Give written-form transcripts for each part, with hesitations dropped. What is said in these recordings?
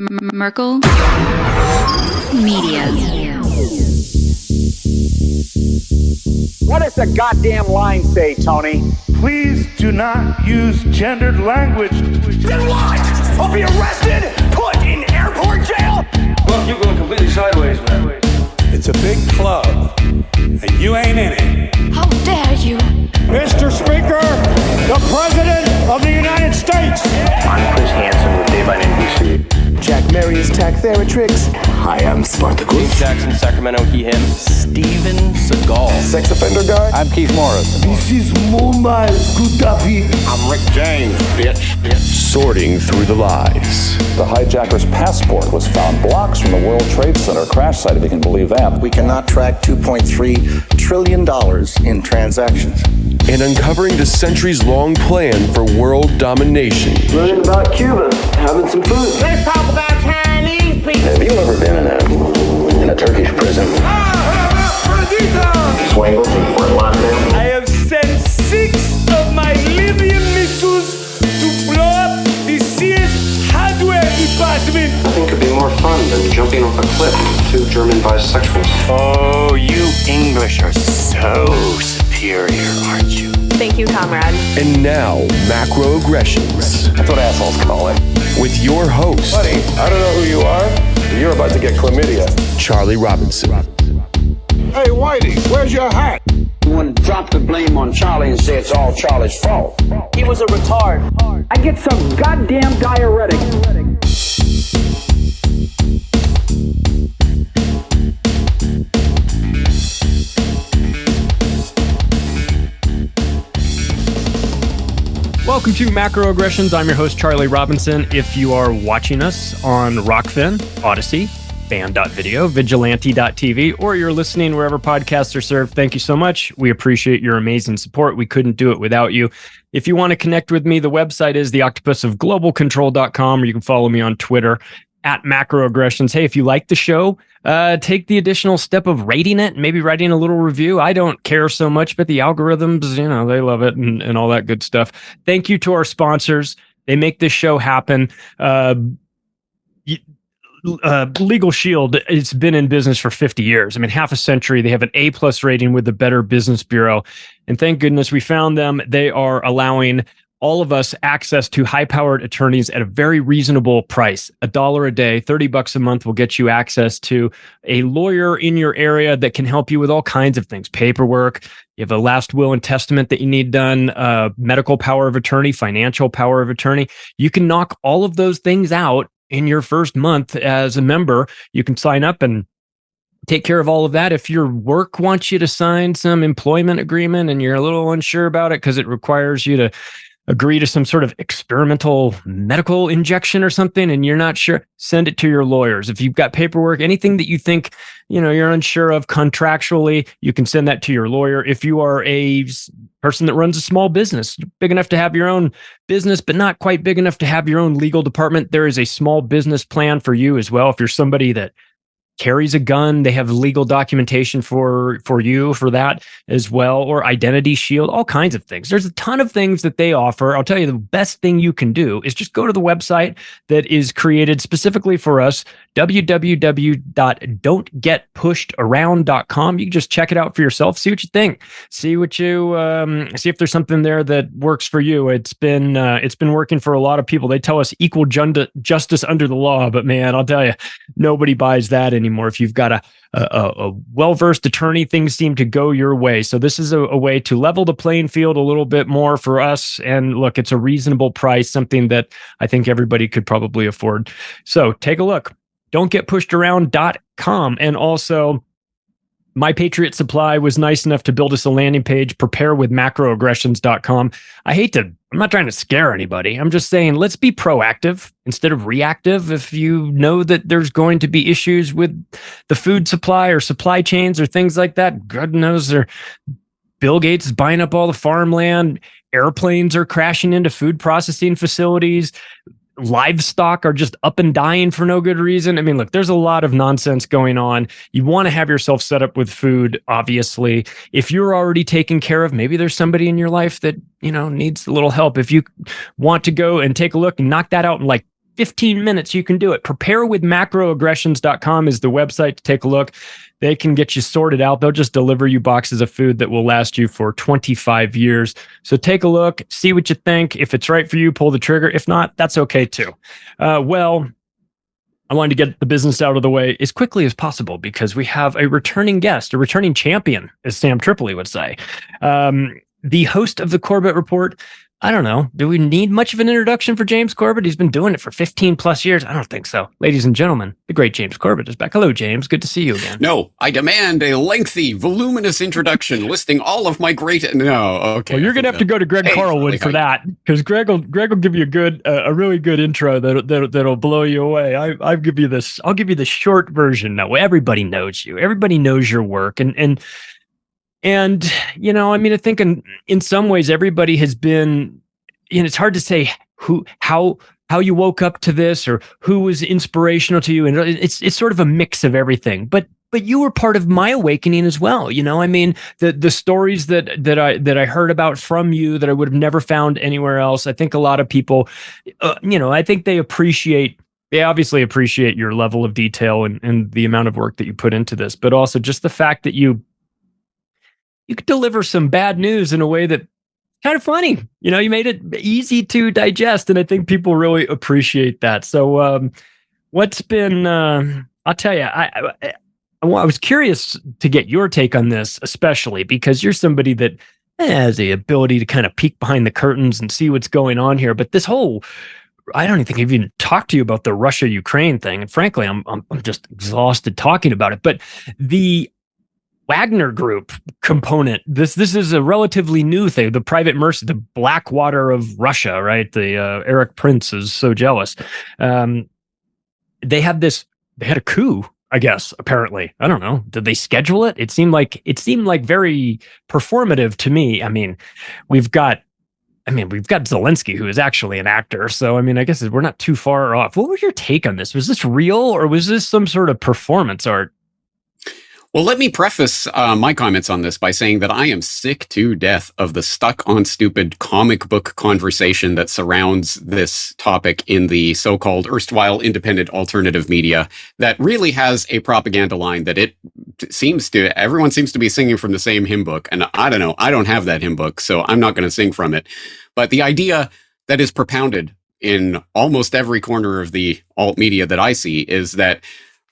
Merkel Media. What does the goddamn line say, Tony? Please do not use gendered language. Then what? I'll be arrested, put in airport jail? Look, you're going completely sideways, man. It's a big club, and you ain't in it. How dare you? Mr. Speaker, the President of the United States. I'm Chris Hansen with Daylight NBC. Jack Marius Tack-Theratrix. Hi, I'm Spartacus. Jackson, Sacramento, he, him. Steven Seagal. Sex offender guy. I'm Keith Morris. This is Muammar Gaddafi. I'm Rick James, bitch. Sorting through the lies. The hijacker's passport was found blocks from the World Trade Center crash site, if you can believe that. We cannot track $2.3 trillion in transactions. And uncovering the centuries-long plan for world domination. Learning about Cuba, having some food. Let's talk about Chinese people. Have you ever been in a Turkish prison? Swangles in Fort Lauderdale? I have sent 6 of my Libyan missiles to blow up the Sears hardware department. Nothing could be more fun than jumping off a cliff with 2 German bisexuals. Oh, you English are so superior, aren't you? Thank you, comrade. And now, macroaggressions. That's what assholes call it. With your host, Buddy, I don't know who you are, but you're about to get chlamydia. Charlie Robinson. Hey, Whitey, where's your hat? You want to drop the blame on Charlie and say it's all Charlie's fault. He was a retard. I get some goddamn diuretic. Welcome to Macroaggressions. I'm your host, Charlie Robinson. If you are watching us on Rockfin, Odyssey, Fan.video, Vigilante.tv, or you're listening wherever podcasts are served, thank you so much. We appreciate your amazing support. We couldn't do it without you. If you want to connect with me, the website is theoctopusofglobalcontrol.com, or you can follow me on Twitter at Macroaggressions. Hey, if you like the show, take the additional step of rating it, maybe writing a little review. I don't care so much, but the algorithms, they love it and all that good stuff. Thank you to our sponsors. They make this show happen. Legal Shield, it's been in business for 50 years. I mean, half a century. They have an A+ rating with the Better Business Bureau. And thank goodness we found them. They are allowing all of us access to high-powered attorneys at a very reasonable price. $1 a day, $30 a month will get you access to a lawyer in your area that can help you with all kinds of things. Paperwork, you have a last will and testament that you need done, medical power of attorney, financial power of attorney. You can knock all of those things out in your first month as a member. You can sign up and take care of all of that. If your work wants you to sign some employment agreement and you're a little unsure about it because it requires you to agree to some sort of experimental medical injection or something and you're not sure, send it to your lawyers. If you've got paperwork, anything that you think, you're unsure of contractually, you can send that to your lawyer. If you are a person that runs a small business, big enough to have your own business, but not quite big enough to have your own legal department, there is a small business plan for you as well. If you're somebody that carries a gun, they have legal documentation for you for that as well, or identity shield, all kinds of things. There's a ton of things that they offer. I'll tell you, the best thing you can do is just go to the website that is created specifically for us, www.don'tgetpushedaround.com. You can just check it out for yourself, see what you think, see if there's something there that works for you. It's been working for a lot of people. They tell us equal justice under the law, but man, I'll tell you, nobody buys that anymore. If you've got a well-versed attorney, things seem to go your way. So this is a way to level the playing field a little bit more for us. And look, it's a reasonable price, something that I think everybody could probably afford. So take a look. Don'tGetPushedAround.com. And also, My Patriot Supply was nice enough to build us a landing page, preparewithmacroaggressions.com. I'm not trying to scare anybody. I'm just saying, let's be proactive instead of reactive. If you know that there's going to be issues with the food supply or supply chains or things like that, God knows, Bill Gates is buying up all the farmland. Airplanes are crashing into food processing facilities. Livestock are just up and dying for no good reason. I mean, look, there's a lot of nonsense going on. You want to have yourself set up with food, obviously. If you're already taken care of, maybe there's somebody in your life that, needs a little help. If you want to go and take a look and knock that out in like 15 minutes, you can do it. Preparewithmacroaggressions.com is the website to take a look. They can get you sorted out. They'll just deliver you boxes of food that will last you for 25 years. So take a look, see what you think. If it's right for you, pull the trigger. If not, that's okay too. Well, I wanted to get the business out of the way as quickly as possible because we have a returning guest, a returning champion, as Sam Tripoli would say. The host of the Corbett Report. I don't know. Do we need much of an introduction for James Corbett? He's been doing it for 15 plus years. I don't think so. Ladies and gentlemen, the great James Corbett is back. Hello, James. Good to see you again. No, I demand a lengthy, voluminous introduction listing all of my great... No, okay. Well, you're going to have to go to Greg Carlwood for that, because Greg will give you a really good intro that'll blow you away. I'll give you this. I'll give you the short version. No, everybody knows you. Everybody knows your work, and you know, I mean, I think in some ways everybody has been, you know, it's hard to say how you woke up to this or who was inspirational to you. And it's sort of a mix of everything, but you were part of my awakening as well. You know, I mean, the stories that I heard about from you that I would have never found anywhere else. I think a lot of people, you know, I think they obviously appreciate your level of detail and the amount of work that you put into this, but also just the fact that you could deliver some bad news in a way that kind of funny. You know, you made it easy to digest, and I think people really appreciate that. So what's been, I'll tell you, I was curious to get your take on this, especially because you're somebody that has the ability to kind of peek behind the curtains and see what's going on here. But this whole, I don't even think I've even talked to you about the Russia-Ukraine thing. And frankly, I'm just exhausted talking about it. But the Wagner Group component. This is a relatively new thing. The private mercy, the Blackwater of Russia, right? The Eric Prince is so jealous. They had a coup, I guess. Apparently, I don't know. Did they schedule it? It seemed like very performative to me. I mean, we've got Zelensky, who is actually an actor. So, I mean, I guess we're not too far off. What was your take on this? Was this real or was this some sort of performance art? Well, let me preface my comments on this by saying that I am sick to death of the stuck on stupid comic book conversation that surrounds this topic in the so-called erstwhile independent alternative media that really has a propaganda line that everyone seems to be singing from the same hymn book. And I don't know, I don't have that hymn book, so I'm not going to sing from it. But the idea that is propounded in almost every corner of the alt media that I see is that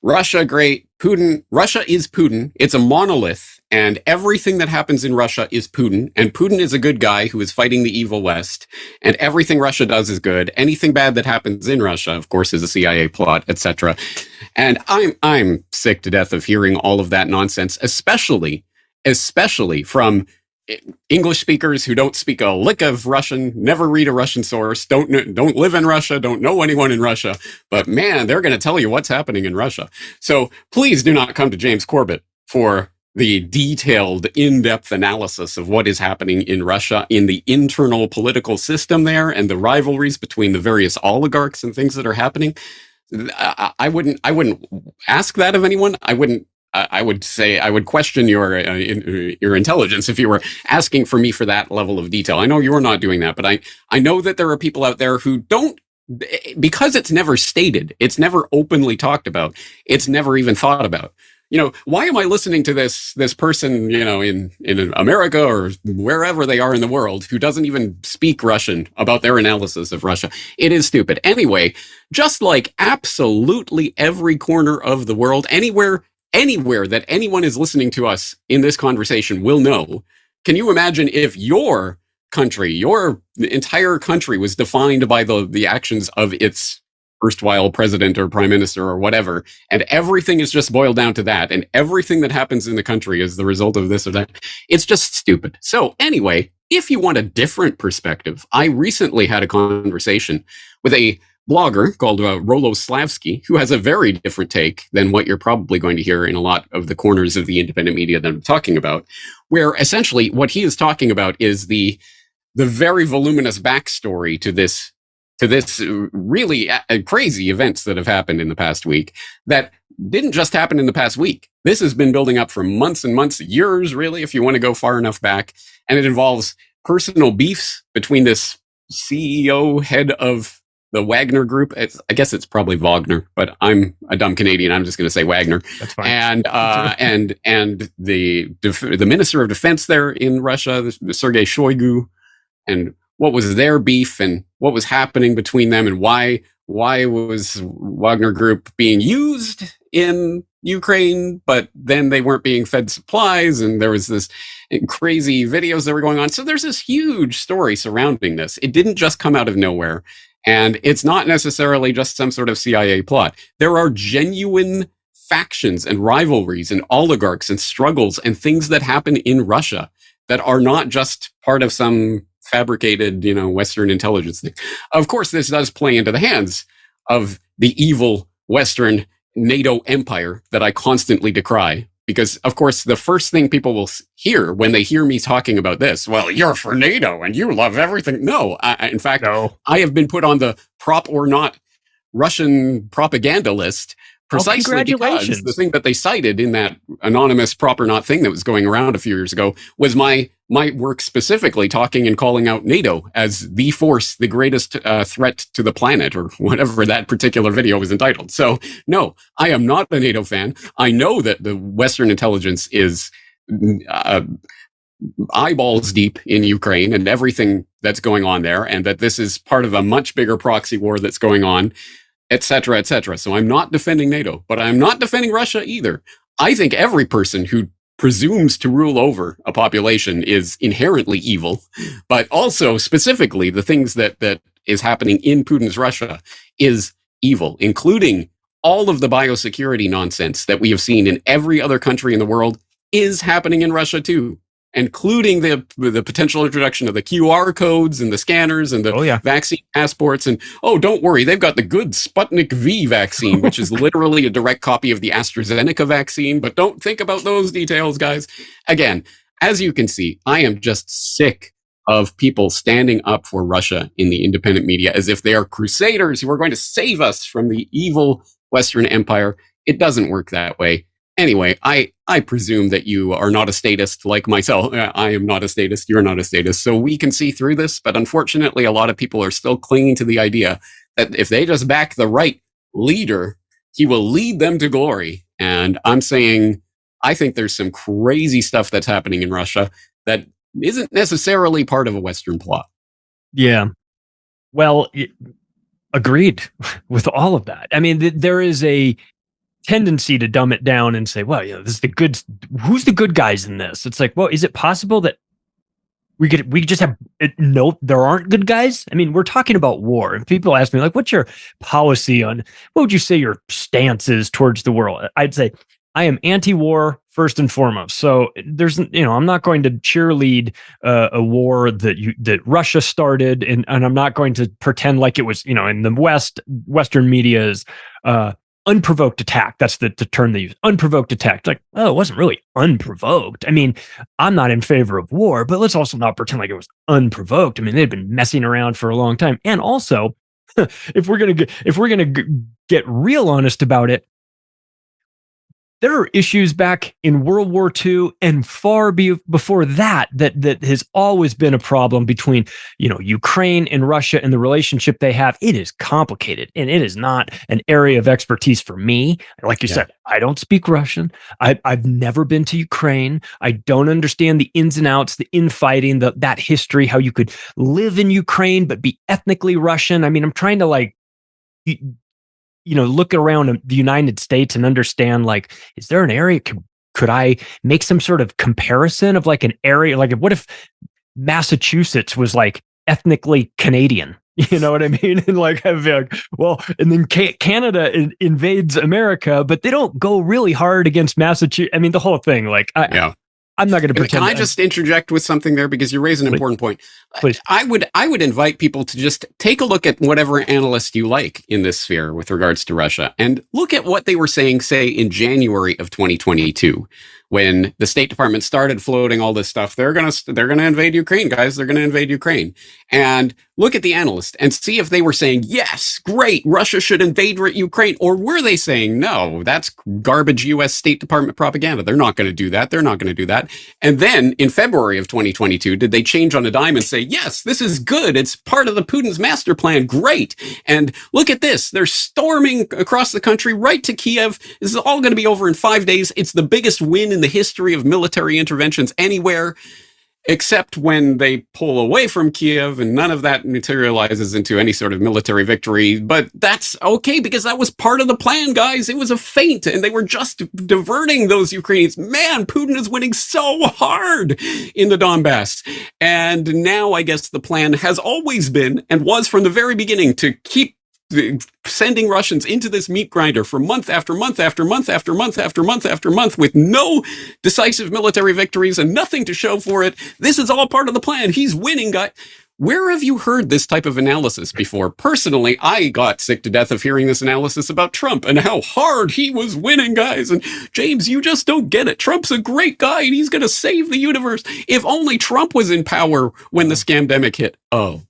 Russia, great. Putin, Russia is Putin. It's a monolith, and everything that happens in Russia is Putin, and Putin is a good guy who is fighting the evil West, and everything Russia does is good. Anything bad that happens in Russia, of course, is a CIA plot, etc. And I'm sick to death of hearing all of that nonsense, especially from English speakers who don't speak a lick of Russian, never read a Russian source, don't live in Russia, don't know anyone in Russia, but man, they're going to tell you what's happening in Russia. So please do not come to James Corbett for the detailed, in-depth analysis of what is happening in Russia, in the internal political system there, and the rivalries between the various oligarchs and things that are happening. I wouldn't ask that of anyone. I would say I would question your intelligence if you were asking for me for that level of detail. I know you're not doing that, but I know that there are people out there who don't, because it's never stated, it's never openly talked about, it's never even thought about. You know, why am I listening to this person, you know, in America or wherever they are in the world who doesn't even speak Russian about their analysis of Russia? It is stupid. Anyway, just like absolutely every corner of the world, anywhere that anyone is listening to us in this conversation will know. Can you imagine if your country, your entire country was defined by the actions of its erstwhile president or prime minister or whatever, and everything is just boiled down to that, and everything that happens in the country is the result of this or that? It's just stupid. So anyway, if you want a different perspective, I recently had a conversation with a blogger called Rolo Slavsky, who has a very different take than what you're probably going to hear in a lot of the corners of the independent media that I'm talking about, where essentially what he is talking about is the very voluminous backstory to this really crazy events that have happened in the past week that didn't just happen in the past week. This has been building up for months and months, years, really, if you want to go far enough back. And it involves personal beefs between this CEO, head of the Wagner Group. I guess it's probably Wagner, but I'm a dumb Canadian. I'm just going to say Wagner. That's fine. And the Minister of Defense there in Russia, Sergei Shoigu, and what was their beef and what was happening between them, and why was Wagner Group being used in Ukraine, but then they weren't being fed supplies, and there was this crazy videos that were going on. So there's this huge story surrounding this. It didn't just come out of nowhere, and it's not necessarily just some sort of CIA plot. There are genuine factions and rivalries and oligarchs and struggles and things that happen in Russia that are not just part of some fabricated, Western intelligence thing. Of course, this does play into the hands of the evil Western NATO empire that I constantly decry. Because, of course, the first thing people will hear when they hear me talking about this, well, you're for NATO and you love everything. No, in fact, I have been put on the prop or not Russian propaganda list precisely because the thing that they cited in that anonymous prop or not thing that was going around a few years ago was my work specifically talking and calling out NATO as the force, the greatest threat to the planet, or whatever that particular video was entitled. So, no, I am not a NATO fan. I know that the Western intelligence is eyeballs deep in Ukraine and everything that's going on there, and that this is part of a much bigger proxy war that's going on, et cetera, et cetera. So I'm not defending NATO, but I'm not defending Russia either. I think every person who presumes to rule over a population is inherently evil, but also specifically the things that is happening in Putin's Russia is evil, including all of the biosecurity nonsense that we have seen in every other country in the world is happening in Russia too, including the potential introduction of the QR codes and the scanners and the vaccine passports. And, don't worry, they've got the good Sputnik V vaccine, which is literally a direct copy of the AstraZeneca vaccine. But don't think about those details, guys. Again, as you can see, I am just sick of people standing up for Russia in the independent media as if they are crusaders who are going to save us from the evil Western empire. It doesn't work that way. Anyway, I presume that you are not a statist like myself. I am not a statist. You're not a statist. So we can see through this. But unfortunately, a lot of people are still clinging to the idea that if they just back the right leader, he will lead them to glory. And I'm saying, I think there's some crazy stuff that's happening in Russia that isn't necessarily part of a Western plot. Yeah. Well, agreed with all of that. I mean, there is a tendency to dumb it down and say, well, this is who's the good guys in this? It's like, well, is it possible that we just have, no, there aren't good guys? I mean, we're talking about war, and people ask me, like, what's your policy on, what would you say your stance is towards the world? I'd say I am anti-war first and foremost. So there's, I'm not going to cheerlead a war that Russia started, and I'm not going to pretend like it was, in the Western media is, unprovoked attack. That's the term they use. Unprovoked attack. Like, it wasn't really unprovoked. I mean, I'm not in favor of war, but let's also not pretend like it was unprovoked. I mean, they've been messing around for a long time. And also, if we're gonna get real honest about it, there are issues back in World War II and far before that has always been a problem between, Ukraine and Russia and the relationship they have. It is complicated, and it is not an area of expertise for me. Like you said, I don't speak Russian. I've never been to Ukraine. I don't understand the ins and outs, the infighting, that history, how you could live in Ukraine but be ethnically Russian. I mean, I'm trying to look around the United States and understand, like, is there an area? Could I make some sort of comparison of like an area? Like, what if Massachusetts was like ethnically Canadian? You know what I mean? And like, and then Canada invades America, but they don't go really hard against Massachusetts. I mean, the whole thing, like, I'm not going to pretend. Can I just interject with something there, because you raise an important point? Please. I would invite people to just take a look at whatever analyst you like in this sphere with regards to Russia, and look at what they were saying, say, in January of 2022, when the State Department started floating all this stuff. They're gonna invade Ukraine, guys. They're gonna invade Ukraine. And look at the analyst and see if they were saying, yes, great, Russia should invade Ukraine, or were they saying, no, that's garbage U.S. State Department propaganda. They're not going to do that. They're not going to do that. And then in February of 2022, did they change on a dime and say, yes, this is good. It's part of the Putin's master plan. Great. And look at this. They're storming across the country right to Kiev. This is all going to be over in 5 days. It's the biggest win in the history of military interventions anywhere, except when they pull away from Kiev, and none of that materializes into any sort of military victory. But that's okay, because that was part of the plan, guys. It was a feint, and they were just diverting those Ukrainians. Man, Putin is winning so hard in the Donbass. And now I guess the plan has always been, and was from the very beginning, to keep sending Russians into this meat grinder for month after month after month after month after month after month with no decisive military victories and nothing to show for it. This is all part of the plan. He's winning, guy. Where have you heard this type of analysis before? Personally, I got sick to death of hearing this analysis about Trump and how hard he was winning, guys. And James, you just don't get it. Trump's a great guy and he's going to save the universe. If only Trump was in power when the scamdemic hit. Oh,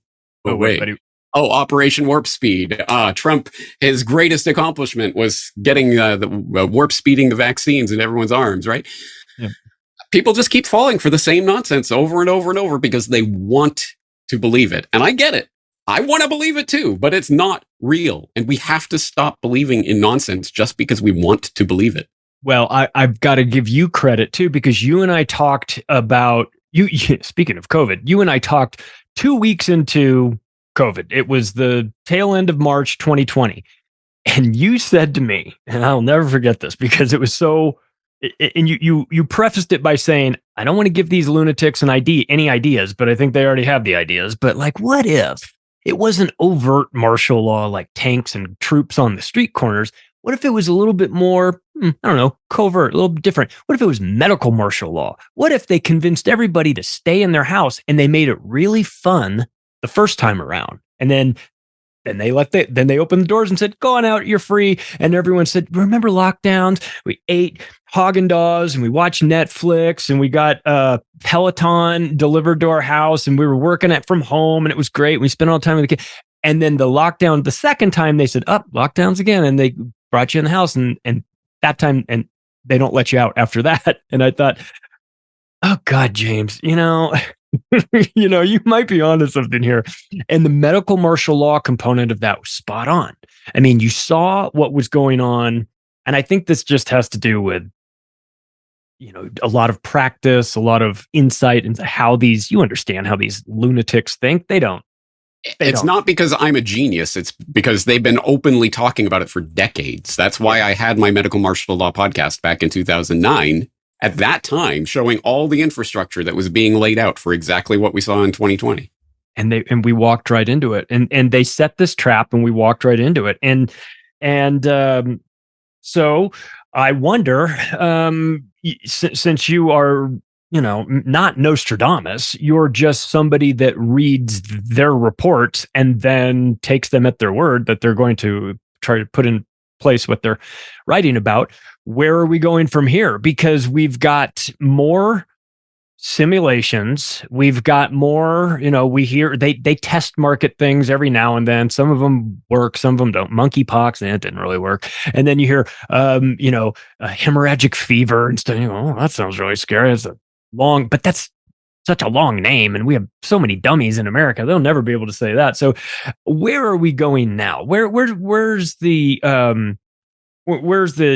wait. Oh, Operation Warp Speed. Trump, his greatest accomplishment was getting the warp speeding the vaccines in everyone's arms, right? Yeah. People just keep falling for the same nonsense over and over and over because they want to believe it. And I get it. I want to believe it too, but it's not real. And we have to stop believing in nonsense just because we want to believe it. Well, I've got to give you credit too, because you and I talked about, speaking of COVID, you and I talked 2 weeks into COVID. It was the tail end of March 2020. And you said to me, and I'll never forget this because it was so, and you prefaced it by saying, I don't want to give these lunatics any ideas, but I think they already have the ideas. But like, what if it wasn't overt martial law, like tanks and troops on the street corners? What if it was a little bit more, I don't know, covert, a little bit different? What if it was medical martial law? What if they convinced everybody to stay in their house and they made it really fun the first time around? And then they opened the doors and said, go on out, you're free. And everyone said, remember lockdowns? We ate Haagen-Dazs and we watched Netflix and we got Peloton delivered to our house and we were working it from home and it was great. We spent all the time with the kids. And then the lockdown, the second time they said, lockdowns again. And they brought you in the house and that time, and they don't let you out after that. And I thought, oh God, James, you might be onto something here. And the medical martial law component of that was spot on. I mean, you saw what was going on. And I think this just has to do with, a lot of practice, a lot of insight into you understand how these lunatics think. They don't. It's not because I'm a genius. It's because they've been openly talking about it for decades. That's why I had my medical martial law podcast back in 2009. At that time, showing all the infrastructure that was being laid out for exactly what we saw in 2020. And we walked right into it. And they set this trap and we walked right into it. And so I wonder, since you are, not Nostradamus, you're just somebody that reads their reports and then takes them at their word that they're going to try to put in place what they're writing about. Where are we going from here? Because we've got more simulations. We've got more, we hear they test market things every now and then. Some of them work, some of them don't. Monkeypox, it didn't really work. And then you hear, hemorrhagic fever and stuff. That sounds really scary. It's but that's such a long name. And we have so many dummies in America. They'll never be able to say that. So where are we going now? Where's the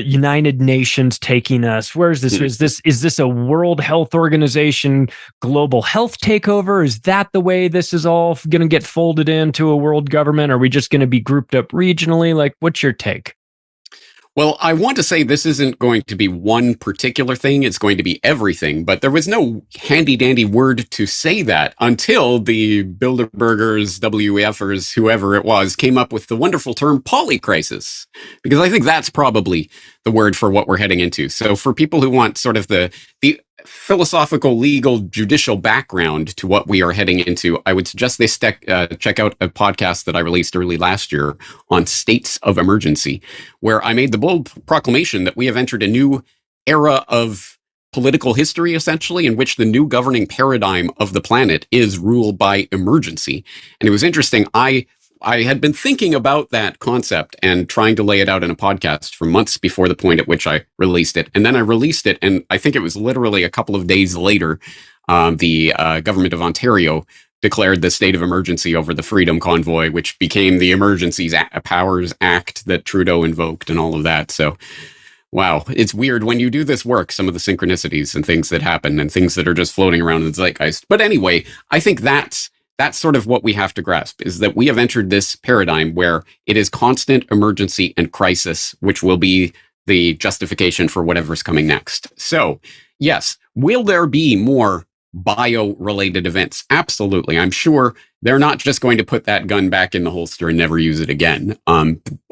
United Nations taking us? Where's this? Is this a World Health Organization global health takeover? Is that the way this is all going to get folded into a world government? Are we just going to be grouped up regionally? Like, what's your take? Well, I want to say this isn't going to be one particular thing. It's going to be everything. But there was no handy-dandy word to say that until the Bilderbergers, WEFers, whoever it was, came up with the wonderful term polycrisis. Because I think that's probably the word for what we're heading into. So for people who want sort of the philosophical, legal, judicial background to what we are heading into, I would suggest they check out a podcast that I released early last year on states of emergency, where I made the bold proclamation that we have entered a new era of political history, essentially, in which the new governing paradigm of the planet is rule by emergency. And it was interesting. I had been thinking about that concept and trying to lay it out in a podcast for months before the point at which I released it. And then I released it, and I think it was literally a couple of days later, the government of Ontario declared the state of emergency over the Freedom Convoy, which became the Emergencies Powers Act that Trudeau invoked and all of that. So, wow, it's weird when you do this work, some of the synchronicities and things that happen and things that are just floating around in the zeitgeist. But anyway, I think that's sort of what we have to grasp, is that we have entered this paradigm where it is constant emergency and crisis, which will be the justification for whatever's coming next. So, yes, will there be more bio-related events? Absolutely. I'm sure they're not just going to put that gun back in the holster and never use it again.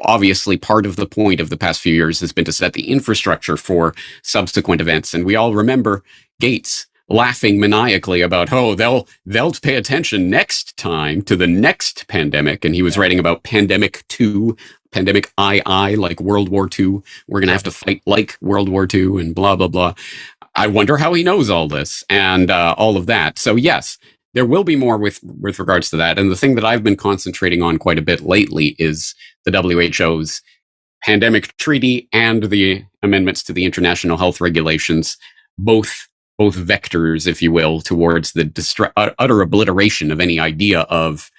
Obviously, part of the point of the past few years has been to set the infrastructure for subsequent events. And we all remember Gates laughing maniacally about, oh, they'll pay attention next time to the next pandemic. And he was writing about Pandemic 2, Pandemic II, like World War II. We're going to have to fight like World War II and blah, blah, blah. I wonder how he knows all this and all of that. So yes, there will be more with regards to that. And the thing that I've been concentrating on quite a bit lately is the WHO's pandemic treaty and the amendments to the international health regulations, both vectors, if you will, towards the utter obliteration of any idea of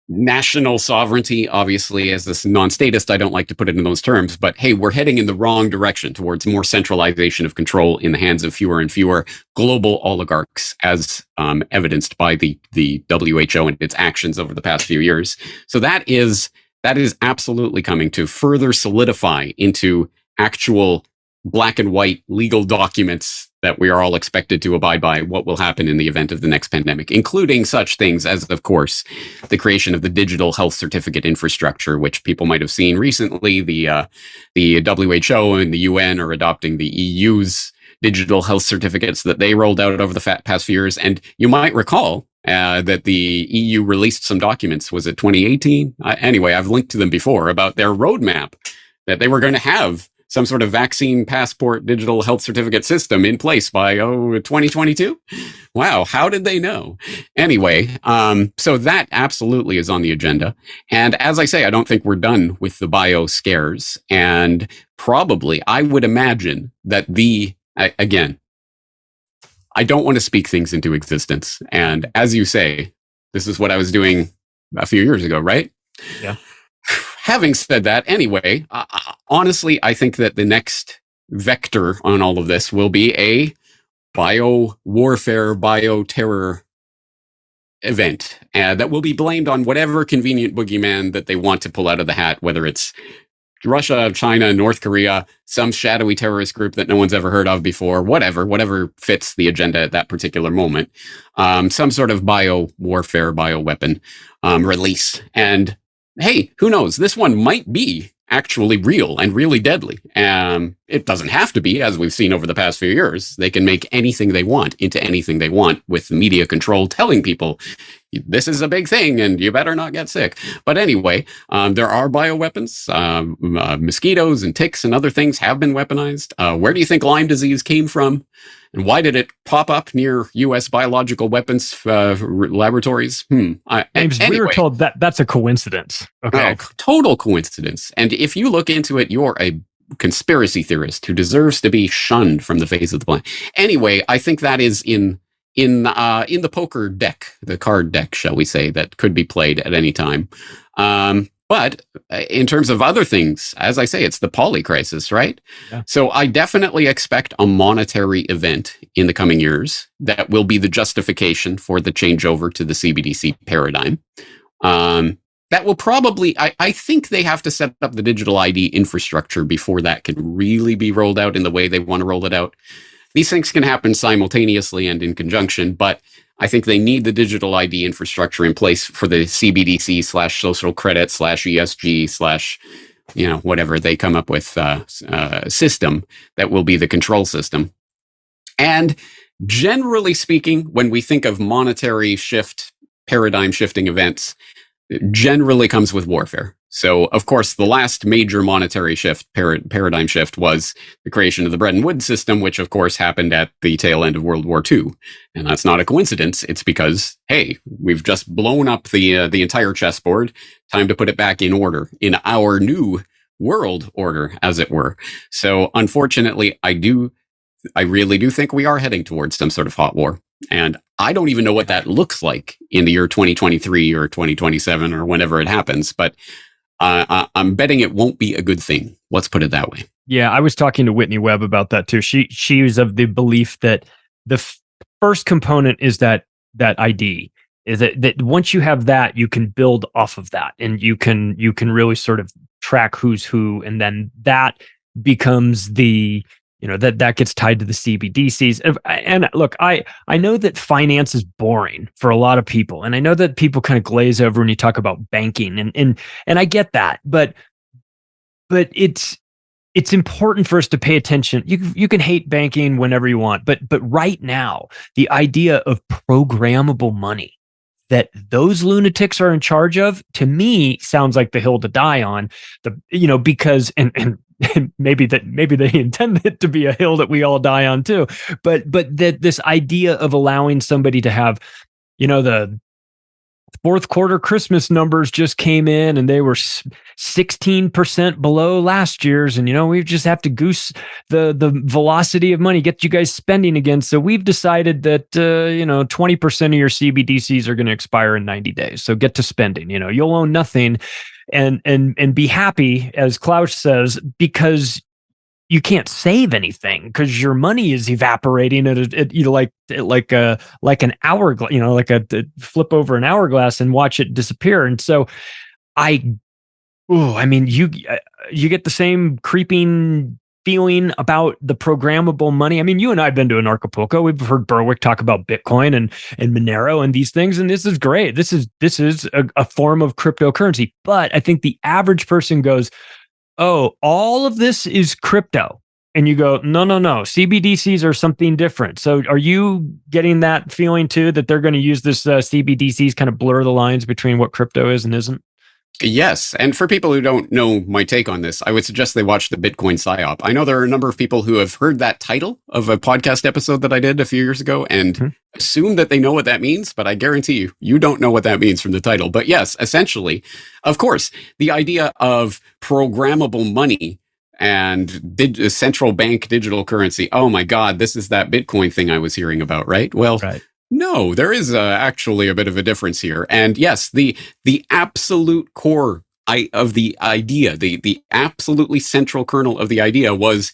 national sovereignty. Obviously, as this non-statist, I don't like to put it in those terms, but hey, we're heading in the wrong direction towards more centralization of control in the hands of fewer and fewer global oligarchs, as evidenced by the WHO and its actions over the past few years. So that is absolutely coming to further solidify into actual black and white legal documents that we are all expected to abide by what will happen in the event of the next pandemic, including such things as, of course, the creation of the digital health certificate infrastructure, which people might have seen recently. The WHO and the UN are adopting the EU's digital health certificates that they rolled out over the past few years. And you might recall that the EU released some documents, was it 2018? Anyway, I've linked to them before, about their roadmap that they were going to have some sort of vaccine passport digital health certificate system in place by 2022. Wow, how did they know? Anyway, so that absolutely is on the agenda. And as I say, I don't think we're done with the bio scares. And probably, I would imagine that again, I don't want to speak things into existence. And as you say, this is what I was doing a few years ago, right? Yeah. Having said that, anyway, honestly, I think that the next vector on all of this will be a bio-warfare, bio-terror event that will be blamed on whatever convenient boogeyman that they want to pull out of the hat, whether it's Russia, China, North Korea, some shadowy terrorist group that no one's ever heard of before, whatever fits the agenda at that particular moment, some sort of bio-warfare, bio-weapon release. And hey, who knows? This one might be actually real and really deadly. It doesn't have to be, as we've seen over the past few years. They can make anything they want into anything they want with media control telling people, this is a big thing and you better not get sick. But anyway, there are bioweapons. Mosquitoes and ticks and other things have been weaponized. Where do you think Lyme disease came from? And why did it pop up near U.S. biological weapons laboratories? James, anyway, we were told that that's a coincidence. Okay. Oh, total coincidence. And if you look into it, you're a conspiracy theorist who deserves to be shunned from the face of the planet. Anyway, I think that is in the poker deck, the card deck, shall we say, that could be played at any time. But in terms of other things, as I say, it's the poly crisis, right? Yeah. So I definitely expect a monetary event in the coming years that will be the justification for the changeover to the CBDC paradigm. That will probably, I think they have to set up the digital ID infrastructure before that can really be rolled out in the way they want to roll it out. These things can happen simultaneously and in conjunction, but I think they need the digital ID infrastructure in place for the CBDC /social credit /ESG whatever they come up with system that will be the control system. And generally speaking, when we think of monetary shift, paradigm shifting events, it generally comes with warfare. So, of course, the last major monetary shift, paradigm shift, was the creation of the Bretton Woods system, which, of course, happened at the tail end of World War II. And that's not a coincidence. It's because, hey, we've just blown up the entire chessboard. Time to put it back in order, in our new world order, as it were. So, unfortunately, I really do think we are heading towards some sort of hot war. And I don't even know what that looks like in the year 2023 or 2027 or whenever it happens. But I'm betting it won't be a good thing. Let's put it that way. Yeah, I was talking to Whitney Webb about that too. She was of the belief that the first component is that ID. Is that once you have that, you can build off of that, and you can really sort of track who's who, and then that becomes the that gets tied to the CBDCs. And look, I know that finance is boring for a lot of people, and I know that people kind of glaze over when you talk about banking, and I get that, but it's important for us to pay attention. You can hate banking whenever you want, but right now, the idea of programmable money that those lunatics are in charge of, to me, sounds like the hill to die on. Because and maybe they intend it to be a hill that we all die on too. But that this idea of allowing somebody to have, the fourth quarter Christmas numbers just came in and they were 16% below last year's. And, we just have to goose the velocity of money, get you guys spending again. So we've decided that, 20% of your CBDCs are going to expire in 90 days. So get to spending, you'll own nothing and be happy, as Klaus says, because you can't save anything because your money is evaporating like an hourglass, like a flip over an hourglass and watch it disappear. And so you get the same creeping feeling about the programmable money. I mean, you and I have been to an Acapulco. We've heard Berwick talk about Bitcoin and Monero and these things, and this is great. This is a form of cryptocurrency. But I think the average person goes, oh, all of this is crypto. And you go, no. CBDCs are something different. So are you getting that feeling too, that they're going to use this CBDCs kind of blur the lines between what crypto is and isn't? Yes. And for people who don't know my take on this, I would suggest they watch the Bitcoin PSYOP. I know there are a number of people who have heard that title of a podcast episode that I did a few years ago and assume that they know what that means, but I guarantee you don't know what that means from the title. But yes, essentially, of course, the idea of programmable money and central bank digital currency. Oh my God, this is that Bitcoin thing I was hearing about, right? Well, right. No, there is actually a bit of a difference here. And yes, the absolute core of the idea, the absolutely central kernel of the idea was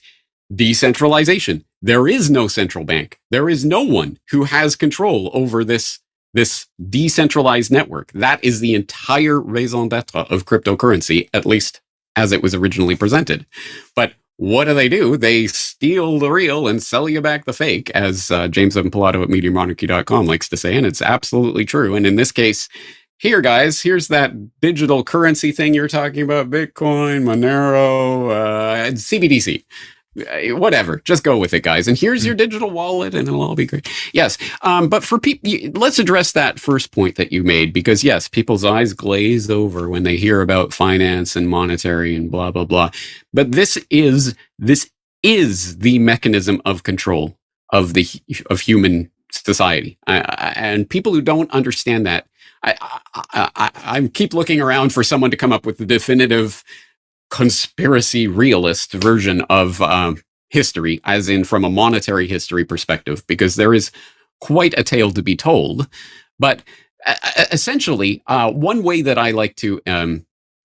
decentralization. There is no central bank. There is no one who has control over this decentralized network. That is the entire raison d'etre of cryptocurrency, at least as it was originally presented. But what do? They steal the real and sell you back the fake, as James Evan Pilato at MediaMonarchy.com likes to say, and it's absolutely true. And in this case, here, guys, here's that digital currency thing you're talking about, Bitcoin, Monero, CBDC. Whatever, just go with it, guys. And here's your digital wallet, and it'll all be great. Yes, but for people, let's address that first point that you made, because yes, people's eyes glaze over when they hear about finance and monetary and blah blah blah. But this is the mechanism of control of human society, and people who don't understand that, I keep looking around for someone to come up with the definitive conspiracy realist version of history, as in from a monetary history perspective, because there is quite a tale to be told. But essentially, one way that I like to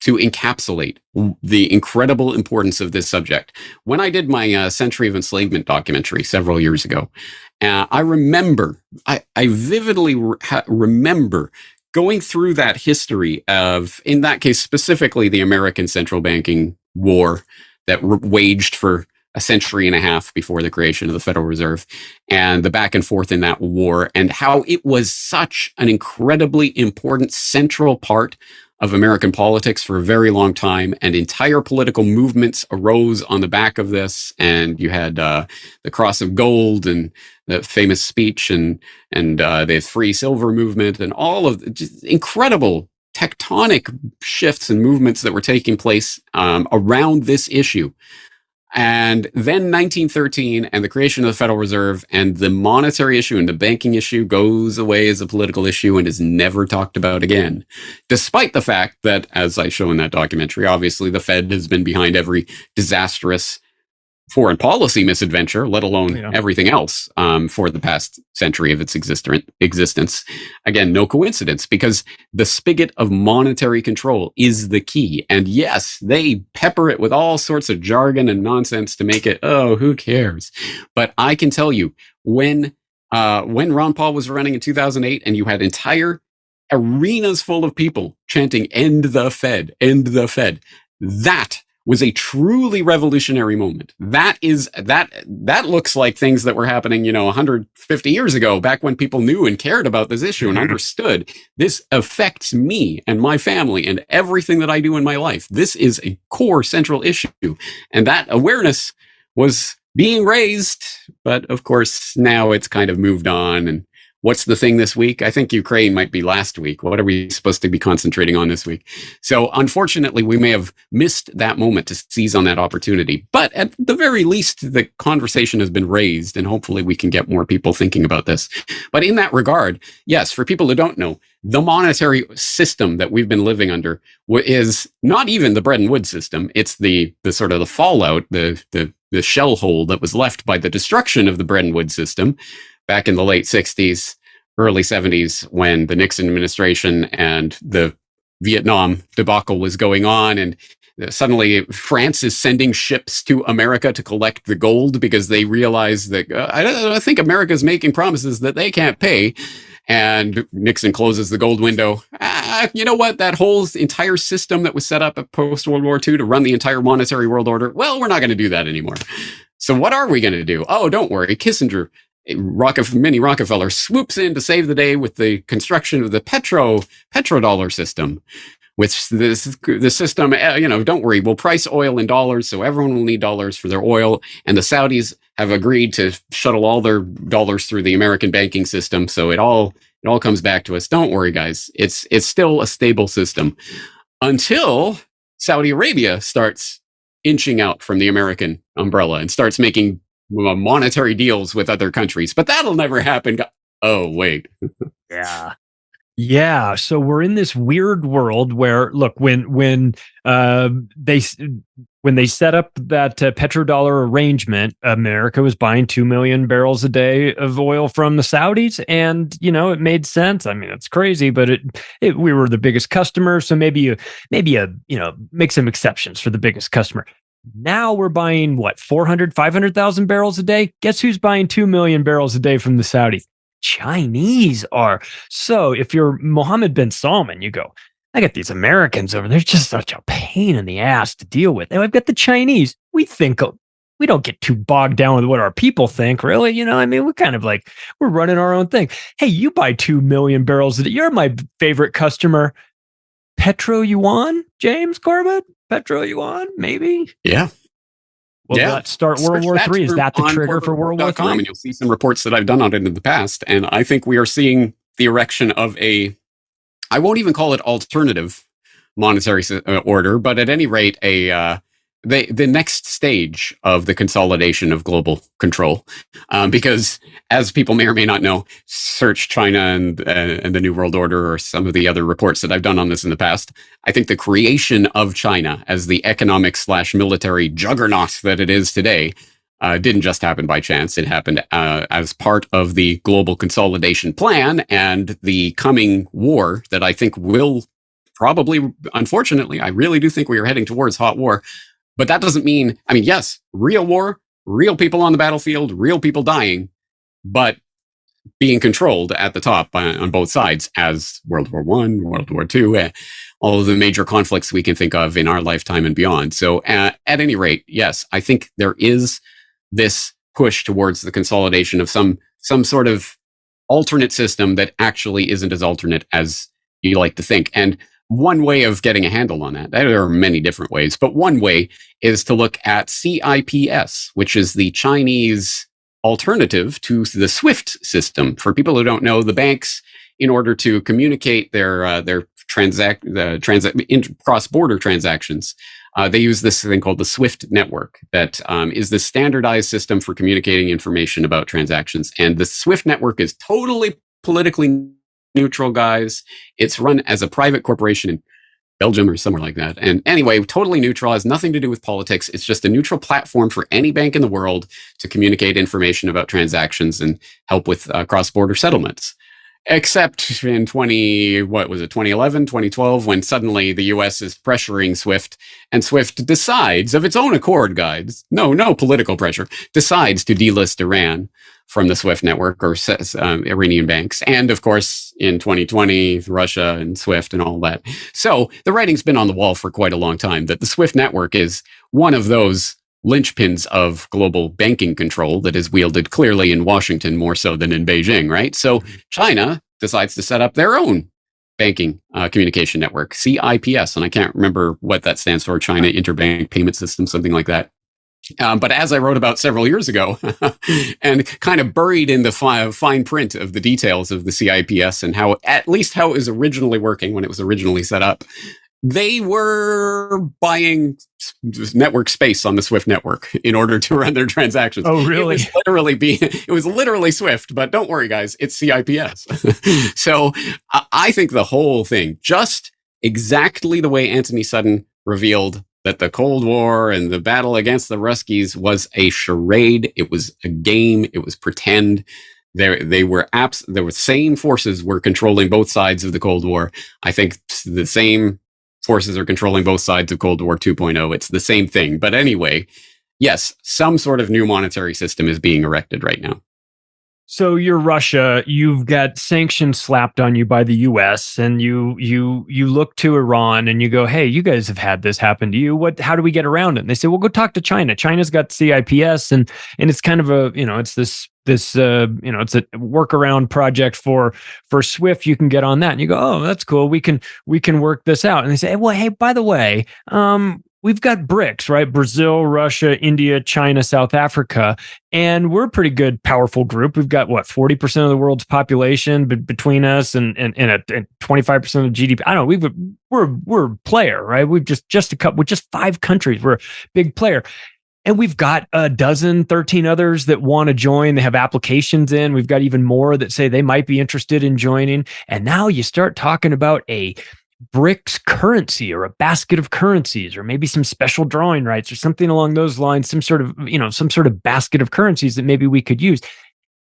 encapsulate the incredible importance of this subject, when I did my Century of Enslavement documentary several years ago, I vividly remember going through that history of, in that case, specifically the American central banking war that waged for a century and a half before the creation of the Federal Reserve, and the back and forth in that war, and how it was such an incredibly important central part of American politics for a very long time, and entire political movements arose on the back of this. And you had the Cross of Gold and the famous speech, and the Free Silver movement, and all of just incredible tectonic shifts and movements that were taking place around this issue. And then 1913 and the creation of the Federal Reserve and the monetary issue and the banking issue goes away as a political issue and is never talked about again. Despite the fact that, as I show in that documentary, obviously the Fed has been behind every disastrous foreign policy misadventure, let alone everything else, for the past century of its existence. Again, no coincidence, because the spigot of monetary control is the key. And yes, they pepper it with all sorts of jargon and nonsense to make it, oh, who cares? But I can tell you, when Ron Paul was running in 2008 and you had entire arenas full of people chanting, end the Fed, that was a truly revolutionary moment. That looks like things that were happening, 150 years ago, back when people knew and cared about this issue and understood this affects me and my family and everything that I do in my life. This is a core central issue. And that awareness was being raised. But of course, now it's kind of moved on. And what's the thing this week? I think Ukraine might be last week. What are we supposed to be concentrating on this week? So unfortunately, we may have missed that moment to seize on that opportunity. But at the very least, the conversation has been raised, and hopefully we can get more people thinking about this. But in that regard, yes, for people who don't know, the monetary system that we've been living under is not even the bread and wood system. It's the sort of the fallout, the shell hole that was left by the destruction of the bread and wood system back in the late 60s, early 70s, when the Nixon administration and the Vietnam debacle was going on. And suddenly France is sending ships to America to collect the gold because they realize that I think America's making promises that they can't pay. And Nixon closes the gold window. You know what? That whole entire system that was set up at post-World War II to run the entire monetary world order, well, we're not going to do that anymore. So what are we going to do? Oh, don't worry. Kissinger, Mini Rockefeller, swoops in to save the day with the construction of the petrodollar system. With the system, don't worry, we'll price oil in dollars, so everyone will need dollars for their oil. And the Saudis have agreed to shuttle all their dollars through the American banking system, so it all comes back to us. Don't worry, guys. It's still a stable system until Saudi Arabia starts inching out from the American umbrella and starts making monetary deals with other countries. But that'll never happen. Oh, wait. Yeah. So we're in this weird world where, look, when they set up that petrodollar arrangement, America was buying 2 million barrels a day of oil from the Saudis, and it made sense. I mean, it's crazy, but we were the biggest customer, so maybe you make some exceptions for the biggest customer. Now we're buying 500,000 barrels a day. Guess who's buying 2 million barrels a day from the Saudis? Chinese are. So if you're Mohammed bin Salman, you go, I got these Americans over there, just such a pain in the ass to deal with. And I've got the Chinese. We don't get too bogged down with what our people think, really. We're kind of like, we're running our own thing. Hey, you buy 2 million barrels a day. You're my favorite customer. Petro Yuan, James Corbett? Petro Yuan, maybe? Yeah. Well, let's start World War III. Is that the trigger for World War III? And you'll see some reports that I've done on it in the past. And I think we are seeing the erection of I won't even call it alternative monetary order, but at any rate, the next stage of the consolidation of global control. Because as people may or may not know, search China and the New World Order or some of the other reports that I've done on this in the past. I think the creation of China as the economic/military juggernaut that it is today didn't just happen by chance. It happened as part of the global consolidation plan and the coming war that I think will probably, unfortunately, I really do think we are heading towards hot war. But that doesn't mean, yes, real war, real people on the battlefield, real people dying, but being controlled at the top on both sides, as World War I, World War II, all of the major conflicts we can think of in our lifetime and beyond. So at any rate, yes, I think there is this push towards the consolidation of some sort of alternate system that actually isn't as alternate as you like to think. And one way of getting a handle on that, there are many different ways, but one way is to look at CIPS, which is the Chinese alternative to the SWIFT system. For people who don't know, the banks, in order to communicate their cross-border transactions, they use this thing called the SWIFT network that is the standardized system for communicating information about transactions. And the SWIFT network is totally politically neutral, guys. It's run as a private corporation in Belgium or somewhere like that. And anyway, totally neutral, has nothing to do with politics. It's just a neutral platform for any bank in the world to communicate information about transactions and help with cross-border settlements. Except in 2011, 2012, when suddenly the US is pressuring SWIFT, and SWIFT decides of its own accord, guys, no political pressure, decides to delist Iran from the SWIFT network, or Iranian banks. And of course, in 2020, Russia and SWIFT and all that. So the writing's been on the wall for quite a long time that the SWIFT network is one of those linchpins of global banking control that is wielded clearly in Washington more so than in Beijing, right? So China decides to set up their own banking communication network, CIPS, and I can't remember what that stands for, China Interbank Payment System, something like that. But as I wrote about several years ago, and kind of buried in the fine print of the details of the CIPS and how, at least how it was originally working when it was originally set up, they were buying network space on the SWIFT network in order to run their transactions. Oh, really? It was literally SWIFT, but don't worry, guys, it's CIPS. So I think the whole thing, just exactly the way Anthony Sutton revealed that the Cold War and the battle against the Ruskies was a charade. It was a game. It was pretend. The same forces were controlling both sides of the Cold War. I think the same forces are controlling both sides of Cold War 2.0. It's the same thing. But anyway, yes, some sort of new monetary system is being erected right now. So you're Russia, you've got sanctions slapped on you by the US, and you look to Iran and you go, hey, you guys have had this happen to you. How do we get around it? And they say, well, go talk to China. China's got CIPS, and it's kind of a, it's this it's a workaround project for SWIFT. You can get on that. And you go, oh, that's cool. We can work this out. And they say, well, hey, by the way, we've got BRICS, right? Brazil, Russia, India, China, South Africa. And we're a pretty good, powerful group. We've got 40% of the world's population between us and 25% of GDP. I don't know. We're a player, right? We've just 5 countries. We're a big player. And we've got 13 others that want to join. They have applications in. We've got even more that say they might be interested in joining. And now you start talking about a BRICS currency, or a basket of currencies, or maybe some special drawing rights or something along those lines, some sort of basket of currencies that maybe we could use.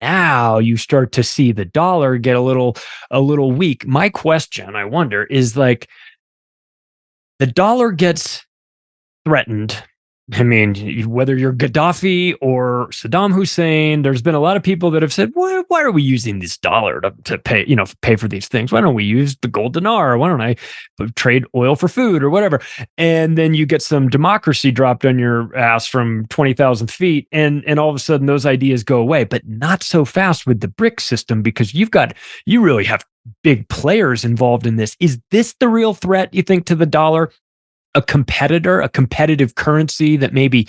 Now you start to see the dollar get a little weak. My question, I wonder, is like, the dollar gets threatened. I mean, whether you're Gaddafi or Saddam Hussein, there's been a lot of people that have said, why are we using this dollar to pay for these things? Why don't we use the gold dinar? Why don't I trade oil for food or whatever? And then you get some democracy dropped on your ass from 20,000 feet, and all of a sudden those ideas go away. But not so fast with the BRICS system, because you really have big players involved in this. Is this the real threat, you think, to the dollar? A competitive currency that maybe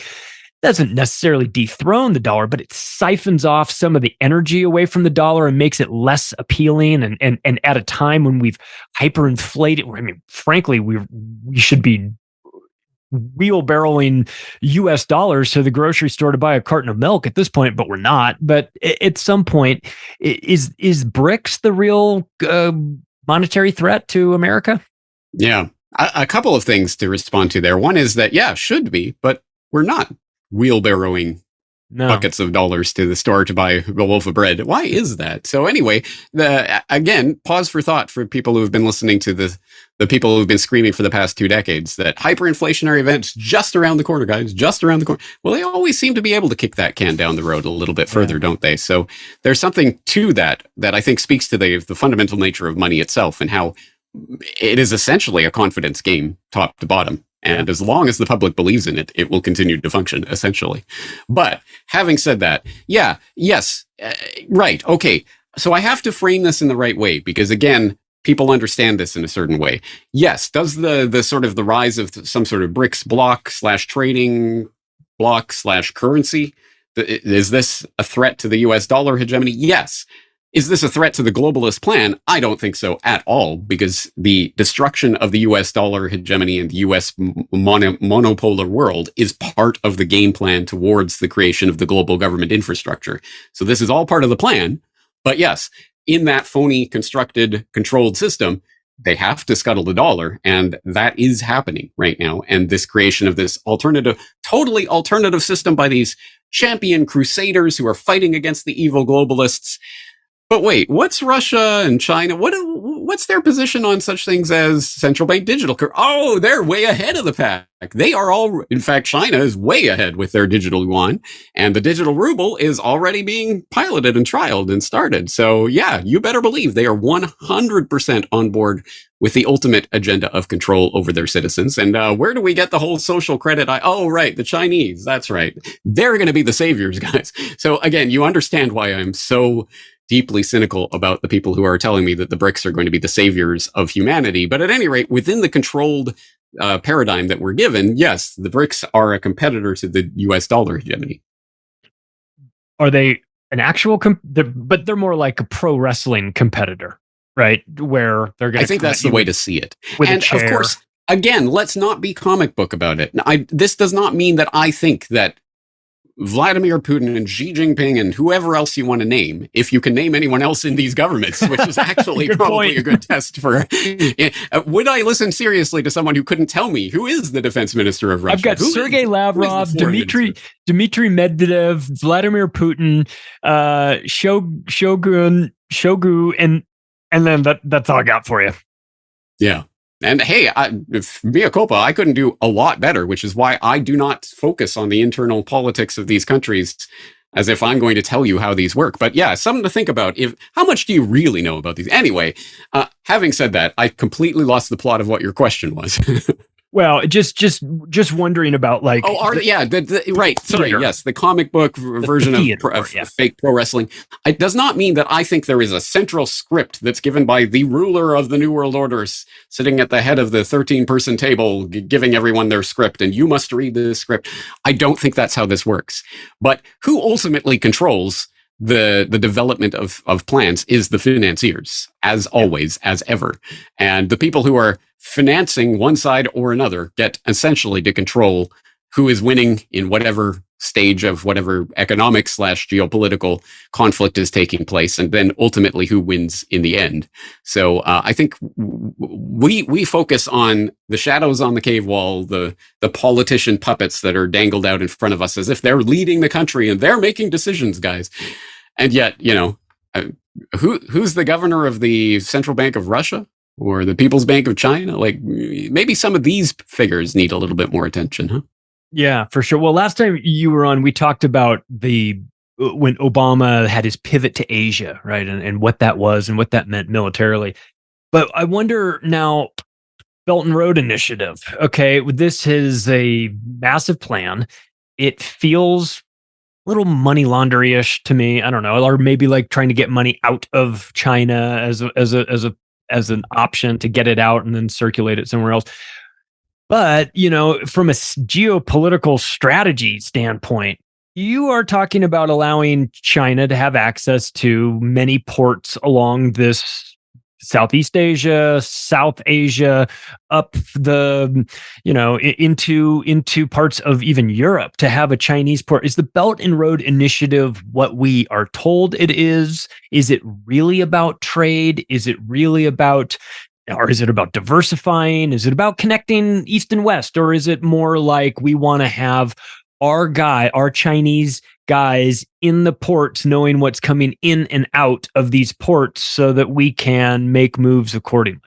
doesn't necessarily dethrone the dollar, but it siphons off some of the energy away from the dollar and makes it less appealing. And at a time when we've hyperinflated, I mean, frankly, we should be wheelbarrowing US dollars to the grocery store to buy a carton of milk at this point, but we're not. But at some point, is BRICS the real monetary threat to America? Yeah. A couple of things to respond to there. One is that, yeah, should be, but we're not wheelbarrowing buckets of dollars to the store to buy a loaf of bread. Why is that? So anyway, again, pause for thought for people who have been listening to the people who've been screaming for the past 2 decades that hyperinflationary events just around the corner, guys, just around the corner. Well, they always seem to be able to kick that can down the road a little bit further, don't they? So there's something to that I think speaks to the fundamental nature of money itself, and how it is essentially a confidence game, top to bottom. And as long as the public believes in it, it will continue to function, essentially. But having said that, right, okay. So I have to frame this in the right way, because again, people understand this in a certain way. Yes, does the sort of the rise of some sort of BRICS block / trading block / currency, is this a threat to the US dollar hegemony? Yes. Is this a threat to the globalist plan? I don't think so at all, because the destruction of the US dollar hegemony and the US monopolar world is part of the game plan towards the creation of the global government infrastructure. So this is all part of the plan. But yes, in that phony, constructed, controlled system, they have to scuttle the dollar, and that is happening right now. And this creation of this totally alternative system by these champion crusaders who are fighting against the evil globalists. But wait, what's Russia and China? What's their position on such things as central bank digital currency? Oh, they're way ahead of the pack. They are all, in fact, China is way ahead with their digital yuan, and the digital ruble is already being piloted and trialed and started. So yeah, you better believe they are 100% on board with the ultimate agenda of control over their citizens. And where do we get the whole social credit? Oh, right, the Chinese. That's right. They're going to be the saviors, guys. So again, you understand why I'm so deeply cynical about the people who are telling me that the BRICS are going to be the saviors of humanity. But at any rate, within the controlled paradigm that we're given, yes, the BRICS are a competitor to the US dollar hegemony. Are they an actual, but they're more like a pro wrestling competitor, right? Where they're going to. I think that's the way to see it. And of course, again, let's not be comic book about it. This does not mean that I think that Vladimir Putin and Xi Jinping and whoever else you want to name, if you can name anyone else in these governments, which is actually probably a good test for, would I listen seriously to someone who couldn't tell me who is the defense minister of Russia? I've got Sergei Lavrov, Dmitry Medvedev, Vladimir Putin, Shoigu, and then that's all I got for you. Yeah. And hey, mea culpa, I couldn't do a lot better, which is why I do not focus on the internal politics of these countries as if I'm going to tell you how these work. But yeah, something to think about. How much do you really know about these? Anyway, having said that, I completely lost the plot of what your question was. Well, just wondering about like. Oh, right. Sorry. Yes, the comic book version of fake pro wrestling. It does not mean that I think there is a central script that's given by the ruler of the New World Order sitting at the head of the 13-person table, giving everyone their script, and you must read this script. I don't think that's how this works. But who ultimately controls the development of plans is the financiers, as always, as ever. And the people who are financing one side or another get essentially to control who is winning in whatever stage of whatever economic / geopolitical conflict is taking place, and then ultimately who wins in the end. So I think we focus on the shadows on the cave wall, the politician puppets that are dangled out in front of us as if they're leading the country and they're making decisions, guys. And yet, who's the governor of the Central Bank of Russia or the People's Bank of China? Like, maybe some of these figures need a little bit more attention, huh? Yeah, for sure. Well, last time you were on, we talked about when Obama had his pivot to Asia, right? And what that was and what that meant militarily. But I wonder now, Belt and Road Initiative. Okay, this is a massive plan. It feels a little money laundry-ish to me. I don't know, or maybe like trying to get money out of China as an option to get it out and then circulate it somewhere else. But, from a geopolitical strategy standpoint, you are talking about allowing China to have access to many ports along this Southeast Asia, South Asia, up the, into parts of even Europe to have a Chinese port. Is the Belt and Road Initiative what we are told it is? Is it really about trade? Is it really about, or is it about diversifying? Is it about connecting East and West? Or is it more like we want to have our Chinese guys in the ports knowing what's coming in and out of these ports so that we can make moves accordingly?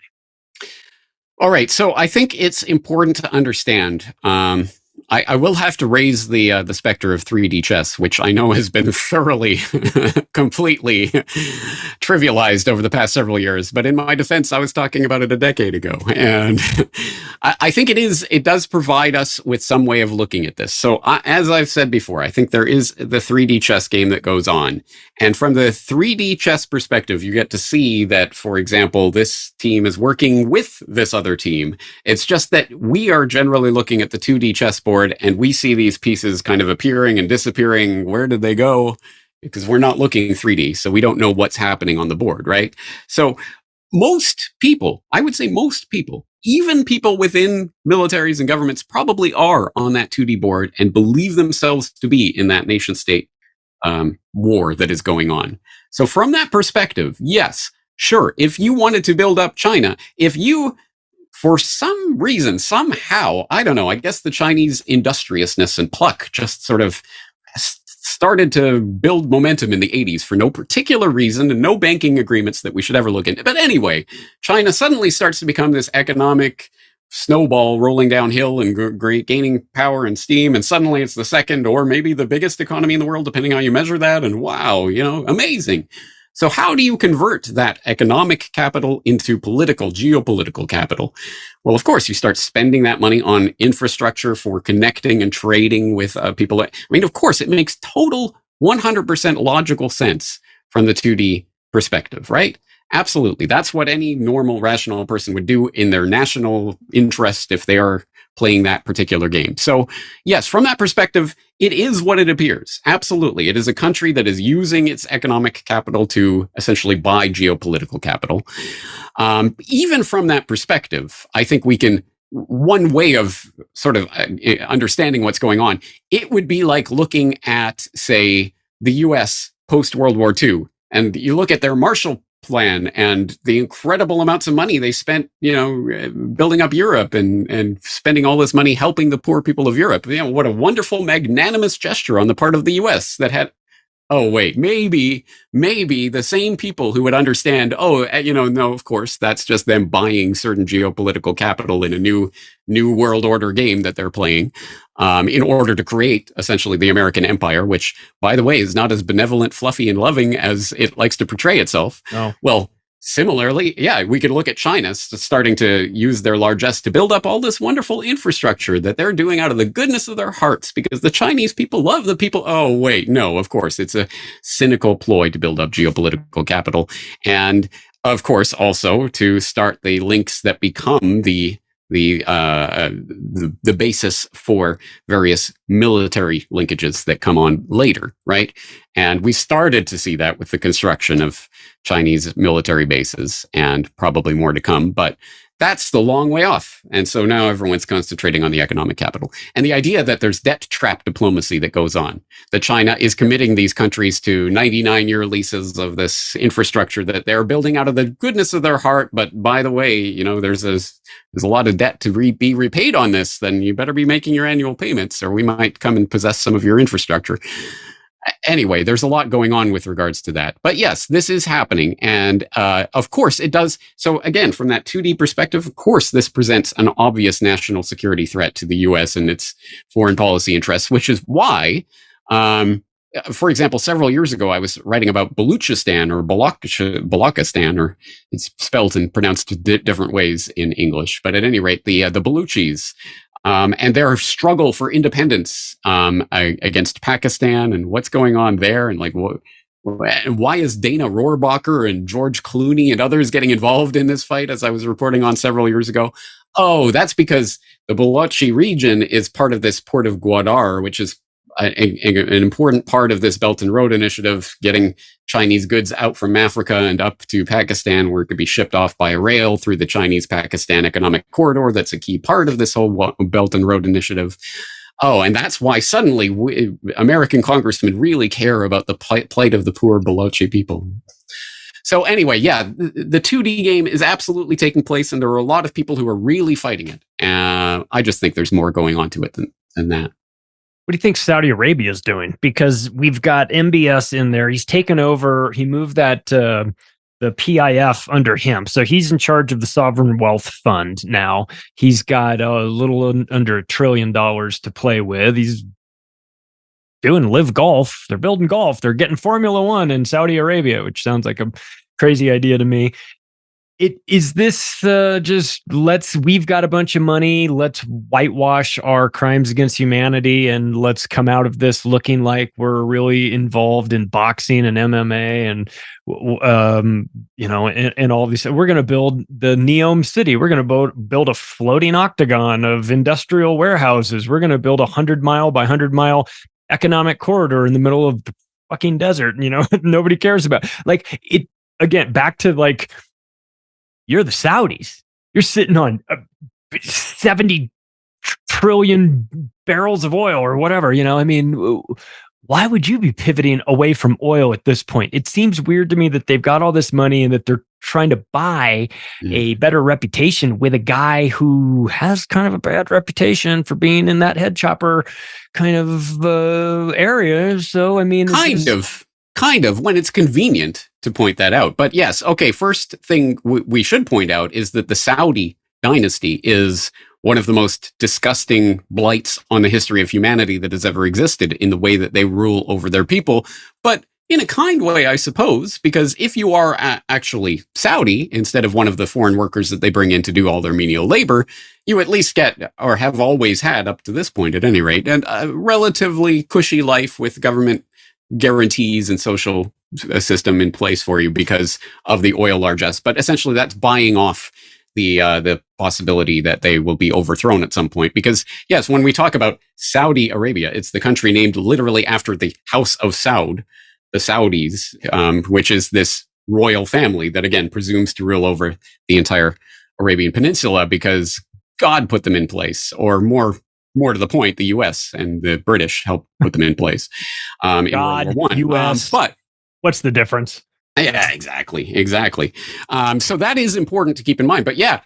All right. So I think it's important to understand. I will have to raise the specter of 3D chess, which I know has been thoroughly, completely trivialized over the past several years. But in my defense, I was talking about it a decade ago. And I think it does provide us with some way of looking at this. So as I've said before, I think there is the 3D chess game that goes on. And from the 3D chess perspective, you get to see that, for example, this team is working with this other team. It's just that we are generally looking at the 2D chessboard and we see these pieces kind of appearing and disappearing. Where did they go? because we're not looking 3D, so we don't know what's happening on the board, right? So most people, I would say most people, even people within militaries and governments, probably are on that 2D board and believe themselves to be in that nation state war that is going on. So from that perspective, yes, sure, if you wanted to build up China, if you, for some reason, somehow, I don't know, I guess the Chinese industriousness and pluck just sort of started to build momentum in the 80s for no particular reason and no banking agreements that we should ever look into. But anyway, China suddenly starts to become this economic snowball rolling downhill and gaining power and steam. And suddenly it's the second or maybe the biggest economy in the world, depending on how you measure that. And wow, amazing. So how do you convert that economic capital into geopolitical capital? Well, of course, you start spending that money on infrastructure for connecting and trading with people. I mean, of course, it makes total 100% logical sense from the 2D perspective, right? Absolutely. That's what any normal, rational person would do in their national interest if they are playing that particular game. So yes, from that perspective, it is what it appears. Absolutely. It is a country that is using its economic capital to essentially buy geopolitical capital. Even from that perspective, I think one way of sort of understanding what's going on, it would be like looking at, say, the US post-World War II, and you look at their Marshall Plan and the incredible amounts of money they spent, building up Europe and spending all this money helping the poor people of Europe. What a wonderful, magnanimous gesture on the part of the US that had, oh, wait, maybe the same people who would understand, no, of course, that's just them buying certain geopolitical capital in a new world order game that they're playing in order to create essentially the American empire, which, by the way, is not as benevolent, fluffy, and loving as it likes to portray itself. Oh. Well, similarly, yeah, we could look at China starting to use their largesse to build up all this wonderful infrastructure that they're doing out of the goodness of their hearts because the Chinese people love the people. Oh, wait, no, of course, it's a cynical ploy to build up geopolitical capital. And of course, also to start the links that become the basis for various military linkages that come on later, right? And we started to see that with the construction of Chinese military bases, and probably more to come, but that's the long way off. And so now everyone's concentrating on the economic capital. And the idea that there's debt trap diplomacy that goes on, that China is committing these countries to 99-year leases of this infrastructure that they're building out of the goodness of their heart. But by the way, there's a lot of debt to be repaid on this, then you better be making your annual payments or we might come and possess some of your infrastructure. Anyway, there's a lot going on with regards to that. But yes, this is happening. And of course it does. So again, from that 2D perspective, of course, this presents an obvious national security threat to the US and its foreign policy interests, which is why, for example, several years ago, I was writing about Baluchistan or Balochistan, or it's spelled and pronounced different ways in English. But at any rate, the Baluchis, and their struggle for independence against Pakistan and what's going on there. And why is Dana Rohrabacher and George Clooney and others getting involved in this fight, as I was reporting on several years ago? Oh, that's because the Balochi region is part of this port of Gwadar, which is an important part of this Belt and Road Initiative, getting Chinese goods out from Africa and up to Pakistan, where it could be shipped off by rail through the Chinese-Pakistan economic corridor. That's a key part of this whole Belt and Road Initiative. Oh, and that's why suddenly American congressmen really care about the plight of the poor Balochi people. So anyway, yeah, the 2D game is absolutely taking place, and there are a lot of people who are really fighting it. I just think there's more going on to it than that. What do you think Saudi Arabia is doing? Because we've got MBS in there. He's taken over. He moved that the PIF under him. So he's in charge of the Sovereign Wealth Fund now. He's got a little under $1 trillion to play with. He's doing live golf. They're building golf. They're getting Formula One in Saudi Arabia, which sounds like a crazy idea to me. Is this we've got a bunch of money, let's whitewash our crimes against humanity, and let's come out of this looking like we're really involved in boxing and MMA and and all these. We're going to build the Neom City. We're going to build a floating octagon of industrial warehouses. We're going to build a 100-mile by 100-mile economic corridor in the middle of fucking desert, nobody cares about. Like it again, back to like, you're the Saudis. You're sitting on 70 trillion barrels of oil or whatever, I mean, why would you be pivoting away from oil at this point? It seems weird to me that they've got all this money and that they're trying to buy a better reputation with a guy who has kind of a bad reputation for being in that head chopper kind of area. So, I mean, kind of when it's convenient to point that out. But yes, okay, first thing we should point out is that the Saudi dynasty is one of the most disgusting blights on the history of humanity that has ever existed in the way that they rule over their people. But in a kind way, I suppose, because if you are actually Saudi, instead of one of the foreign workers that they bring in to do all their menial labor, you at least get, or have always had up to this point at any rate, and a relatively cushy life with government guarantees and social system in place for you because of the oil largesse. But essentially that's buying off the possibility that they will be overthrown at some point. Because yes, when we talk about Saudi Arabia, it's the country named literally after the House of Saud, the Saudis, which is this royal family that again presumes to rule over the entire Arabian Peninsula because God put them in place, or more to the point, the U.S. and the British helped put them in place. God, in World War I. U.S. But what's the difference? Yeah, exactly. So that is important to keep in mind. But yeah,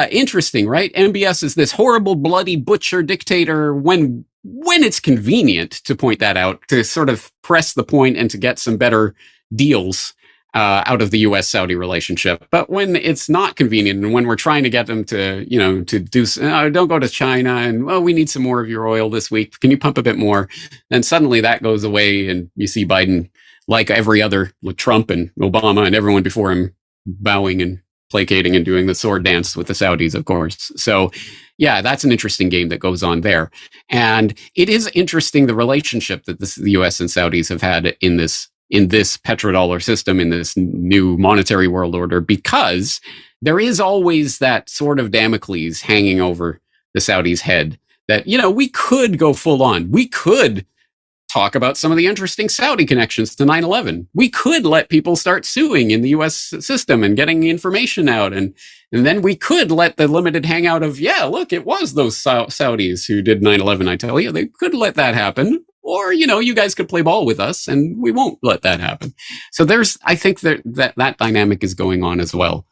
interesting, right? MBS is this horrible, bloody butcher dictator when it's convenient to point that out, to sort of press the point and to get some better deals out of the U.S.-Saudi relationship. But when it's not convenient and when we're trying to get them to, to do, don't go to China and, well, we need some more of your oil this week. Can you pump a bit more? Then suddenly that goes away and you see Biden, like every other, with Trump and Obama and everyone before him, bowing and placating and doing the sword dance with the Saudis, of course. So yeah, that's an interesting game that goes on there. And it is interesting, the relationship that the US and Saudis have had in this petrodollar system, in this new monetary world order, because there is always that sort of Damocles hanging over the Saudis' head that, we could go full on. We could talk about some of the interesting Saudi connections to 9/11. We could let people start suing in the U.S. system and getting information out. And then we could let the limited hangout of, look, it was those Saudis who did 9/11. I tell you, they could let that happen. Or, you guys could play ball with us and we won't let that happen. So I think that dynamic is going on as well.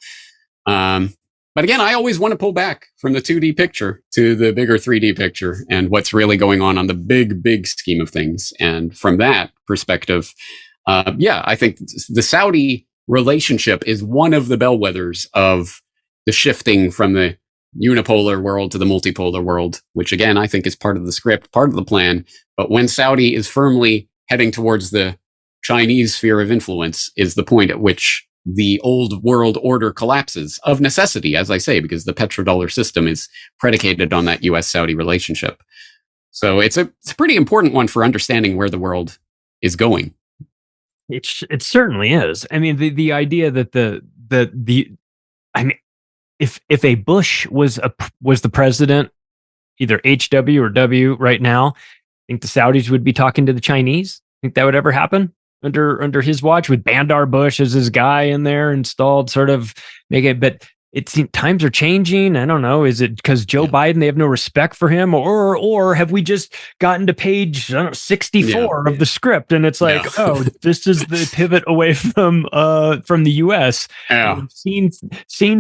But again, I always want to pull back from the 2D picture to the bigger 3D picture and what's really going on the big scheme of things. And from that perspective, I think the Saudi relationship is one of the bellwethers of the shifting from the unipolar world to the multipolar world, which again, I think is part of the script, part of the plan. But when Saudi is firmly heading towards the Chinese sphere of influence is the point at which the old world order collapses of necessity, as I say, because the petrodollar system is predicated on that US-Saudi relationship. So it's a pretty important one for understanding where the world is going. It certainly is. I mean, the idea that if a Bush was the president, either HW or W right now, I think the Saudis would be talking to the Chinese. Think that would ever happen under his watch, with Bandar Bush as his guy in there installed, sort of make it. But it seems times are changing. I don't know. Is it because Joe Biden, they have no respect for him, or have we just gotten to page 64 of the script and it's like, oh, this is the pivot away from the U.S. Scene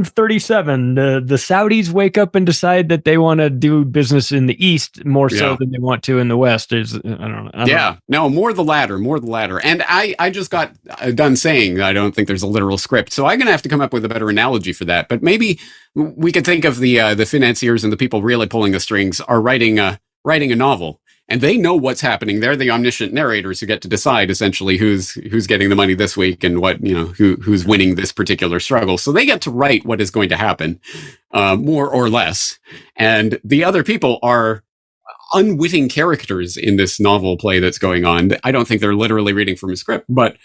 37. The Saudis wake up and decide that they want to do business in the East more so than they want to in the West. I don't know. No, more the latter. And I just got done saying I don't think there's a literal script, so I'm gonna have to come up with a better analogy for that. But maybe we could think of the financiers and the people really pulling the strings are writing a novel, and they know what's happening. They're the omniscient narrators who get to decide essentially who's getting the money this week and what, who's winning this particular struggle. So they get to write what is going to happen, more or less. And the other people are unwitting characters in this novel play that's going on. I don't think they're literally reading from a script, but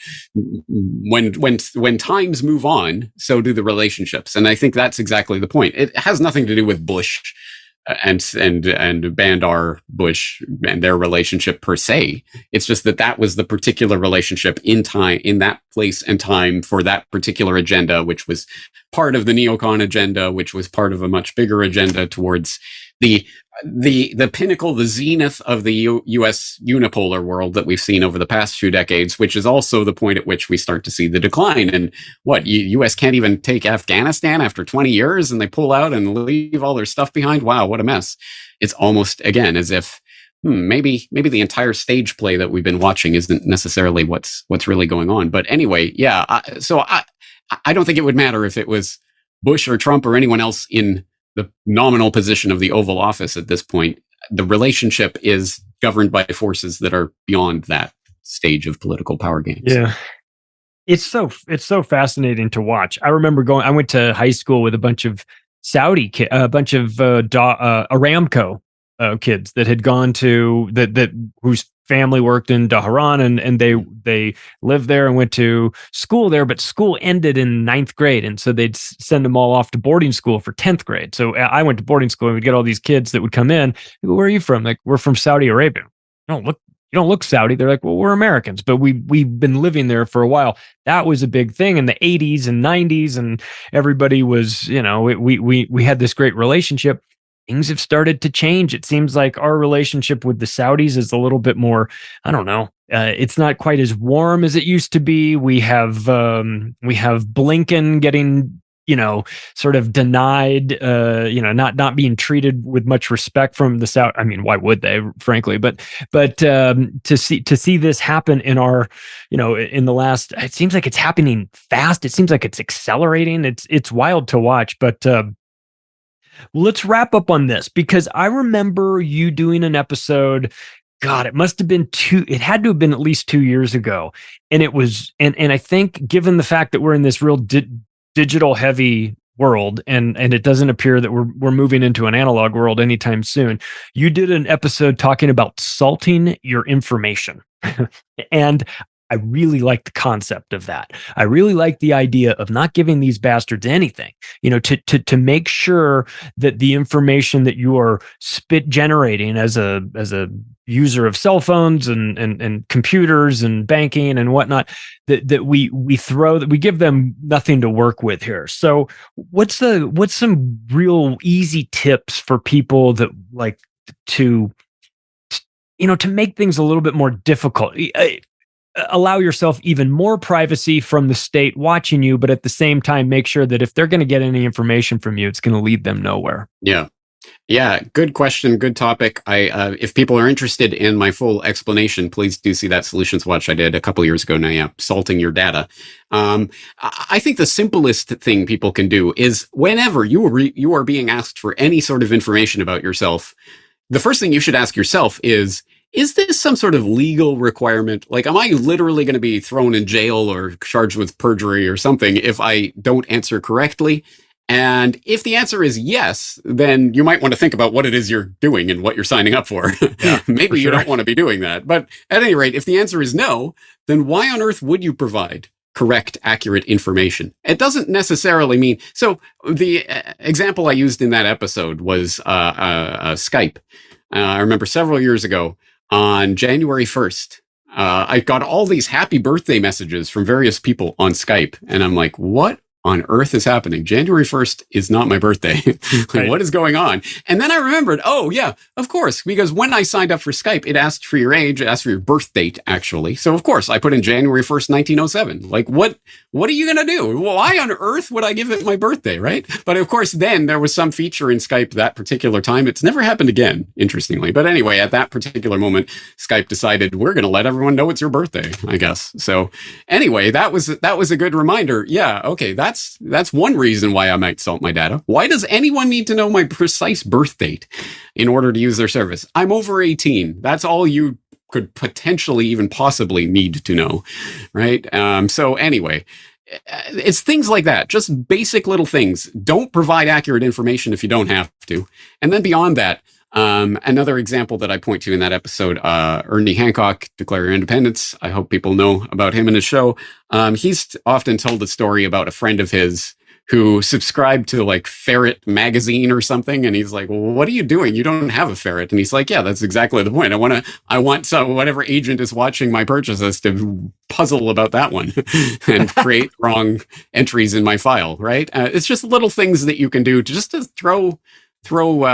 when times move on, so do the relationships. And I think that's exactly the point. It has nothing to do with Bush and Bandar Bush and their relationship per se. It's just that was the particular relationship in time, in that place and time for that particular agenda, which was part of the neocon agenda, which was part of a much bigger agenda towards the pinnacle, the zenith of the U.S. unipolar world that we've seen over the past few decades, which is also the point at which we start to see the decline. And U.S. can't even take Afghanistan after 20 years, and they pull out and leave all their stuff behind. Wow, what a mess! It's almost again as if maybe the entire stage play that we've been watching isn't necessarily what's really going on. But anyway, yeah. I don't think it would matter if it was Bush or Trump or anyone else in the nominal position of the Oval Office at this point. The relationship is governed by forces that are beyond that stage of political power games. Yeah. It's so fascinating to watch. I remember I went to high school with a bunch of Aramco kids that had gone to whose family worked in Tehran, and they lived there and went to school there, but school ended in 9th grade, and so they'd send them all off to boarding school for 10th grade. So I went to boarding school, and we'd get all these kids that would come in. Where are you from? Like, we're from Saudi Arabia. You don't look Saudi. They're like, well, we're Americans, but we've been living there for a while. That was a big thing in the 80s and 90s, and everybody was, we had this great relationship. Things have started to change. It seems like our relationship with the Saudis is a little bit more, I don't know. It's not quite as warm as it used to be. We have Blinken getting, sort of denied, not being treated with much respect from the South. I mean, why would they, frankly? But to see this happen in our, in the last, it seems like it's happening fast. It seems like it's accelerating. It's wild to watch, but. Let's wrap up on this, because I remember you doing an episode. God, it must have been it had to have been at least 2 years ago. And it was, and I think given the fact that we're in this real digital heavy world, and it doesn't appear that we're moving into an analog world anytime soon, you did an episode talking about salting your information. And I really like the concept of that. I really like the idea of not giving these bastards anything, to make sure that the information that you are spit generating as a user of cell phones and computers and banking and whatnot, that we give them nothing to work with here. So what's some real easy tips for people that like to make things a little bit more difficult? Allow yourself even more privacy from the state watching you, but at the same time, make sure that if they're going to get any information from you, it's going to lead them nowhere. Yeah. Good question. Good topic. If people are interested in my full explanation, please do see that Solutions Watch I did a couple years ago now. Yeah, salting your data. I think the simplest thing people can do is whenever you are being asked for any sort of information about yourself, the first thing you should ask yourself is this some sort of legal requirement? Like, am I literally going to be thrown in jail or charged with perjury or something if I don't answer correctly? And if the answer is yes, then you might want to think about what it is you're doing and what you're signing up for. Yeah, maybe you don't want to be doing that. But at any rate, if the answer is no, then why on earth would you provide correct, accurate information? It doesn't necessarily mean... So the example I used in that episode was Skype. I remember several years ago, on January 1st, I got all these happy birthday messages from various people on Skype. And I'm like, what on earth is happening? January 1st is not my birthday. Right. What is going on? And then I remembered, oh yeah, of course, because when I signed up for Skype, it asked for your age, it asked for your birth date, actually. So of course I put in January 1st, 1907. Like, what are you going to do? Why on earth would I give it my birthday, right? But of course, then there was some feature in Skype that particular time. It's never happened again, interestingly. But anyway, at that particular moment, Skype decided we're going to let everyone know it's your birthday, I guess. So anyway, that was a good reminder. Yeah, okay, that's one reason why I might salt my data. Why does anyone need to know my precise birth date in order to use their service? I'm over 18. That's all you could potentially even possibly need to know, right? So anyway, it's things like that, just basic little things. Don't provide accurate information if you don't have to. And then beyond that, another example that I point to in that episode, Ernie Hancock, Declare Your Independence. I hope people know about him and his show. He's often told a story about a friend of his who subscribed to like Ferret magazine or something. And he's like, well, what are you doing? You don't have a ferret. And he's like, yeah, that's exactly the point. I want some, whatever agent is watching my purchases to puzzle about that one and create wrong entries in my file, right? It's just little things that you can do to throw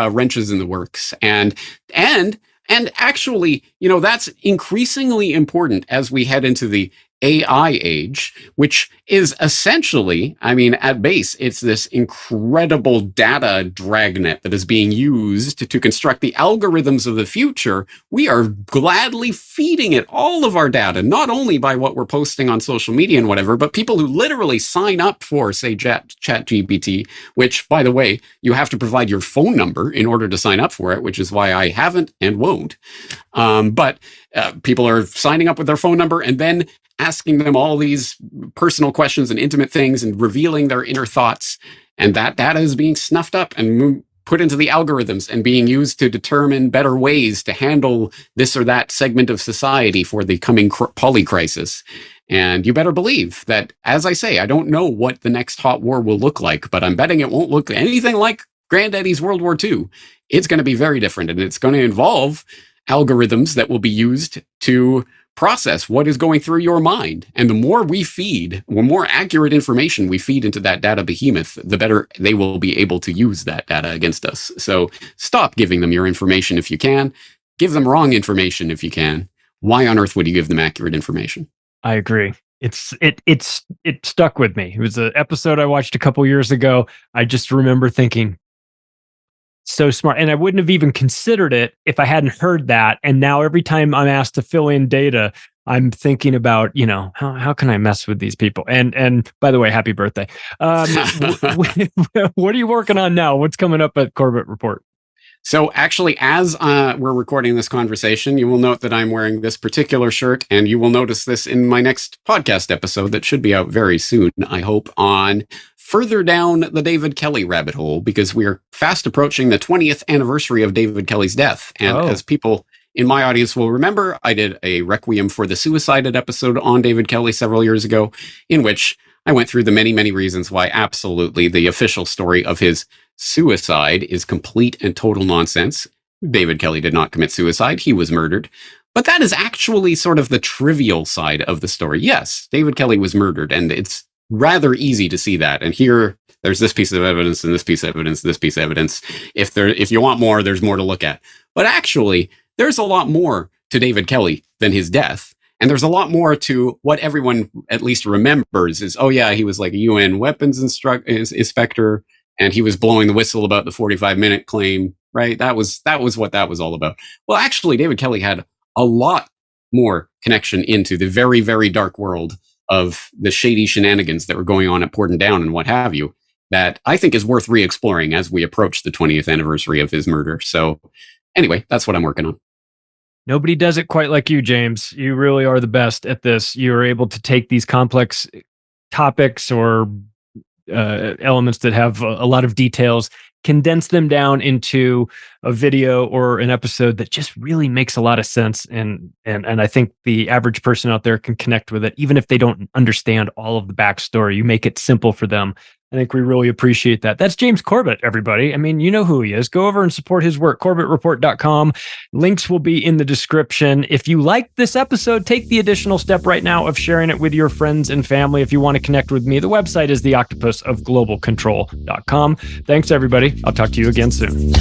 wrenches in the works. And actually, that's increasingly important as we head into the AI age, which is essentially, at base, it's this incredible data dragnet that is being used to construct the algorithms of the future. We are gladly feeding it all of our data, not only by what we're posting on social media and whatever, but people who literally sign up for, say, ChatGPT, which, by the way, you have to provide your phone number in order to sign up for it, which is why I haven't and won't. But people are signing up with their phone number and then asking them all these personal questions and intimate things and revealing their inner thoughts. And that data is being snuffed up and put into the algorithms and being used to determine better ways to handle this or that segment of society for the coming polycrisis. And you better believe that, as I say, I don't know what the next hot war will look like, but I'm betting it won't look anything like Granddaddy's World War II. It's going to be very different, and it's going to involve algorithms that will be used to process what is going through your mind. And the more more accurate information we feed into that data behemoth, the better they will be able to use that data against us. So stop giving them your information if you can. Give them wrong information if you can. Why on earth would you give them accurate information? I agree. It stuck with me. It was an episode I watched a couple years ago. I just remember thinking, so smart. And I wouldn't have even considered it if I hadn't heard that. And now every time I'm asked to fill in data, I'm thinking about, how can I mess with these people? And by the way, happy birthday. What are you working on now? What's coming up at Corbett Report? So actually, as we're recording this conversation, you will note that I'm wearing this particular shirt, and you will notice this in my next podcast episode that should be out very soon, I hope, on further down the David Kelly rabbit hole, because we are fast approaching the 20th anniversary of David Kelly's death. And as people in my audience will remember, I did a Requiem for the Suicided episode on David Kelly several years ago, in which I went through the many, many reasons why absolutely the official story of his suicide is complete and total nonsense. David Kelly did not commit suicide. He was murdered. But that is actually sort of the trivial side of the story. Yes, David Kelly was murdered, and it's rather easy to see that. And here, there's this piece of evidence and this piece of evidence, this piece of evidence. If you want more, there's more to look at. But actually, there's a lot more to David Kelly than his death. And there's a lot more to what everyone at least remembers is, oh yeah, he was like a UN weapons inspector, and he was blowing the whistle about the 45-minute claim, right? That was what that was all about. Well, actually, David Kelly had a lot more connection into the very, very dark world of the shady shenanigans that were going on at Porton Down and what have you, that I think is worth re-exploring as we approach the 20th anniversary of his murder. So anyway, that's what I'm working on. Nobody does it quite like you, James. You really are the best at this. You're able to take these complex topics or elements that have a lot of details, condense them down into a video or an episode that just really makes a lot of sense. And I think the average person out there can connect with it, even if they don't understand all of the backstory. You make it simple for them. I think we really appreciate that. That's James Corbett, everybody. I mean, you know who he is. Go over and support his work, corbettreport.com. Links will be in the description. If you like this episode, take the additional step right now of sharing it with your friends and family. If you want to connect with me, the website is theoctopusofglobalcontrol.com. Thanks, everybody. I'll talk to you again soon.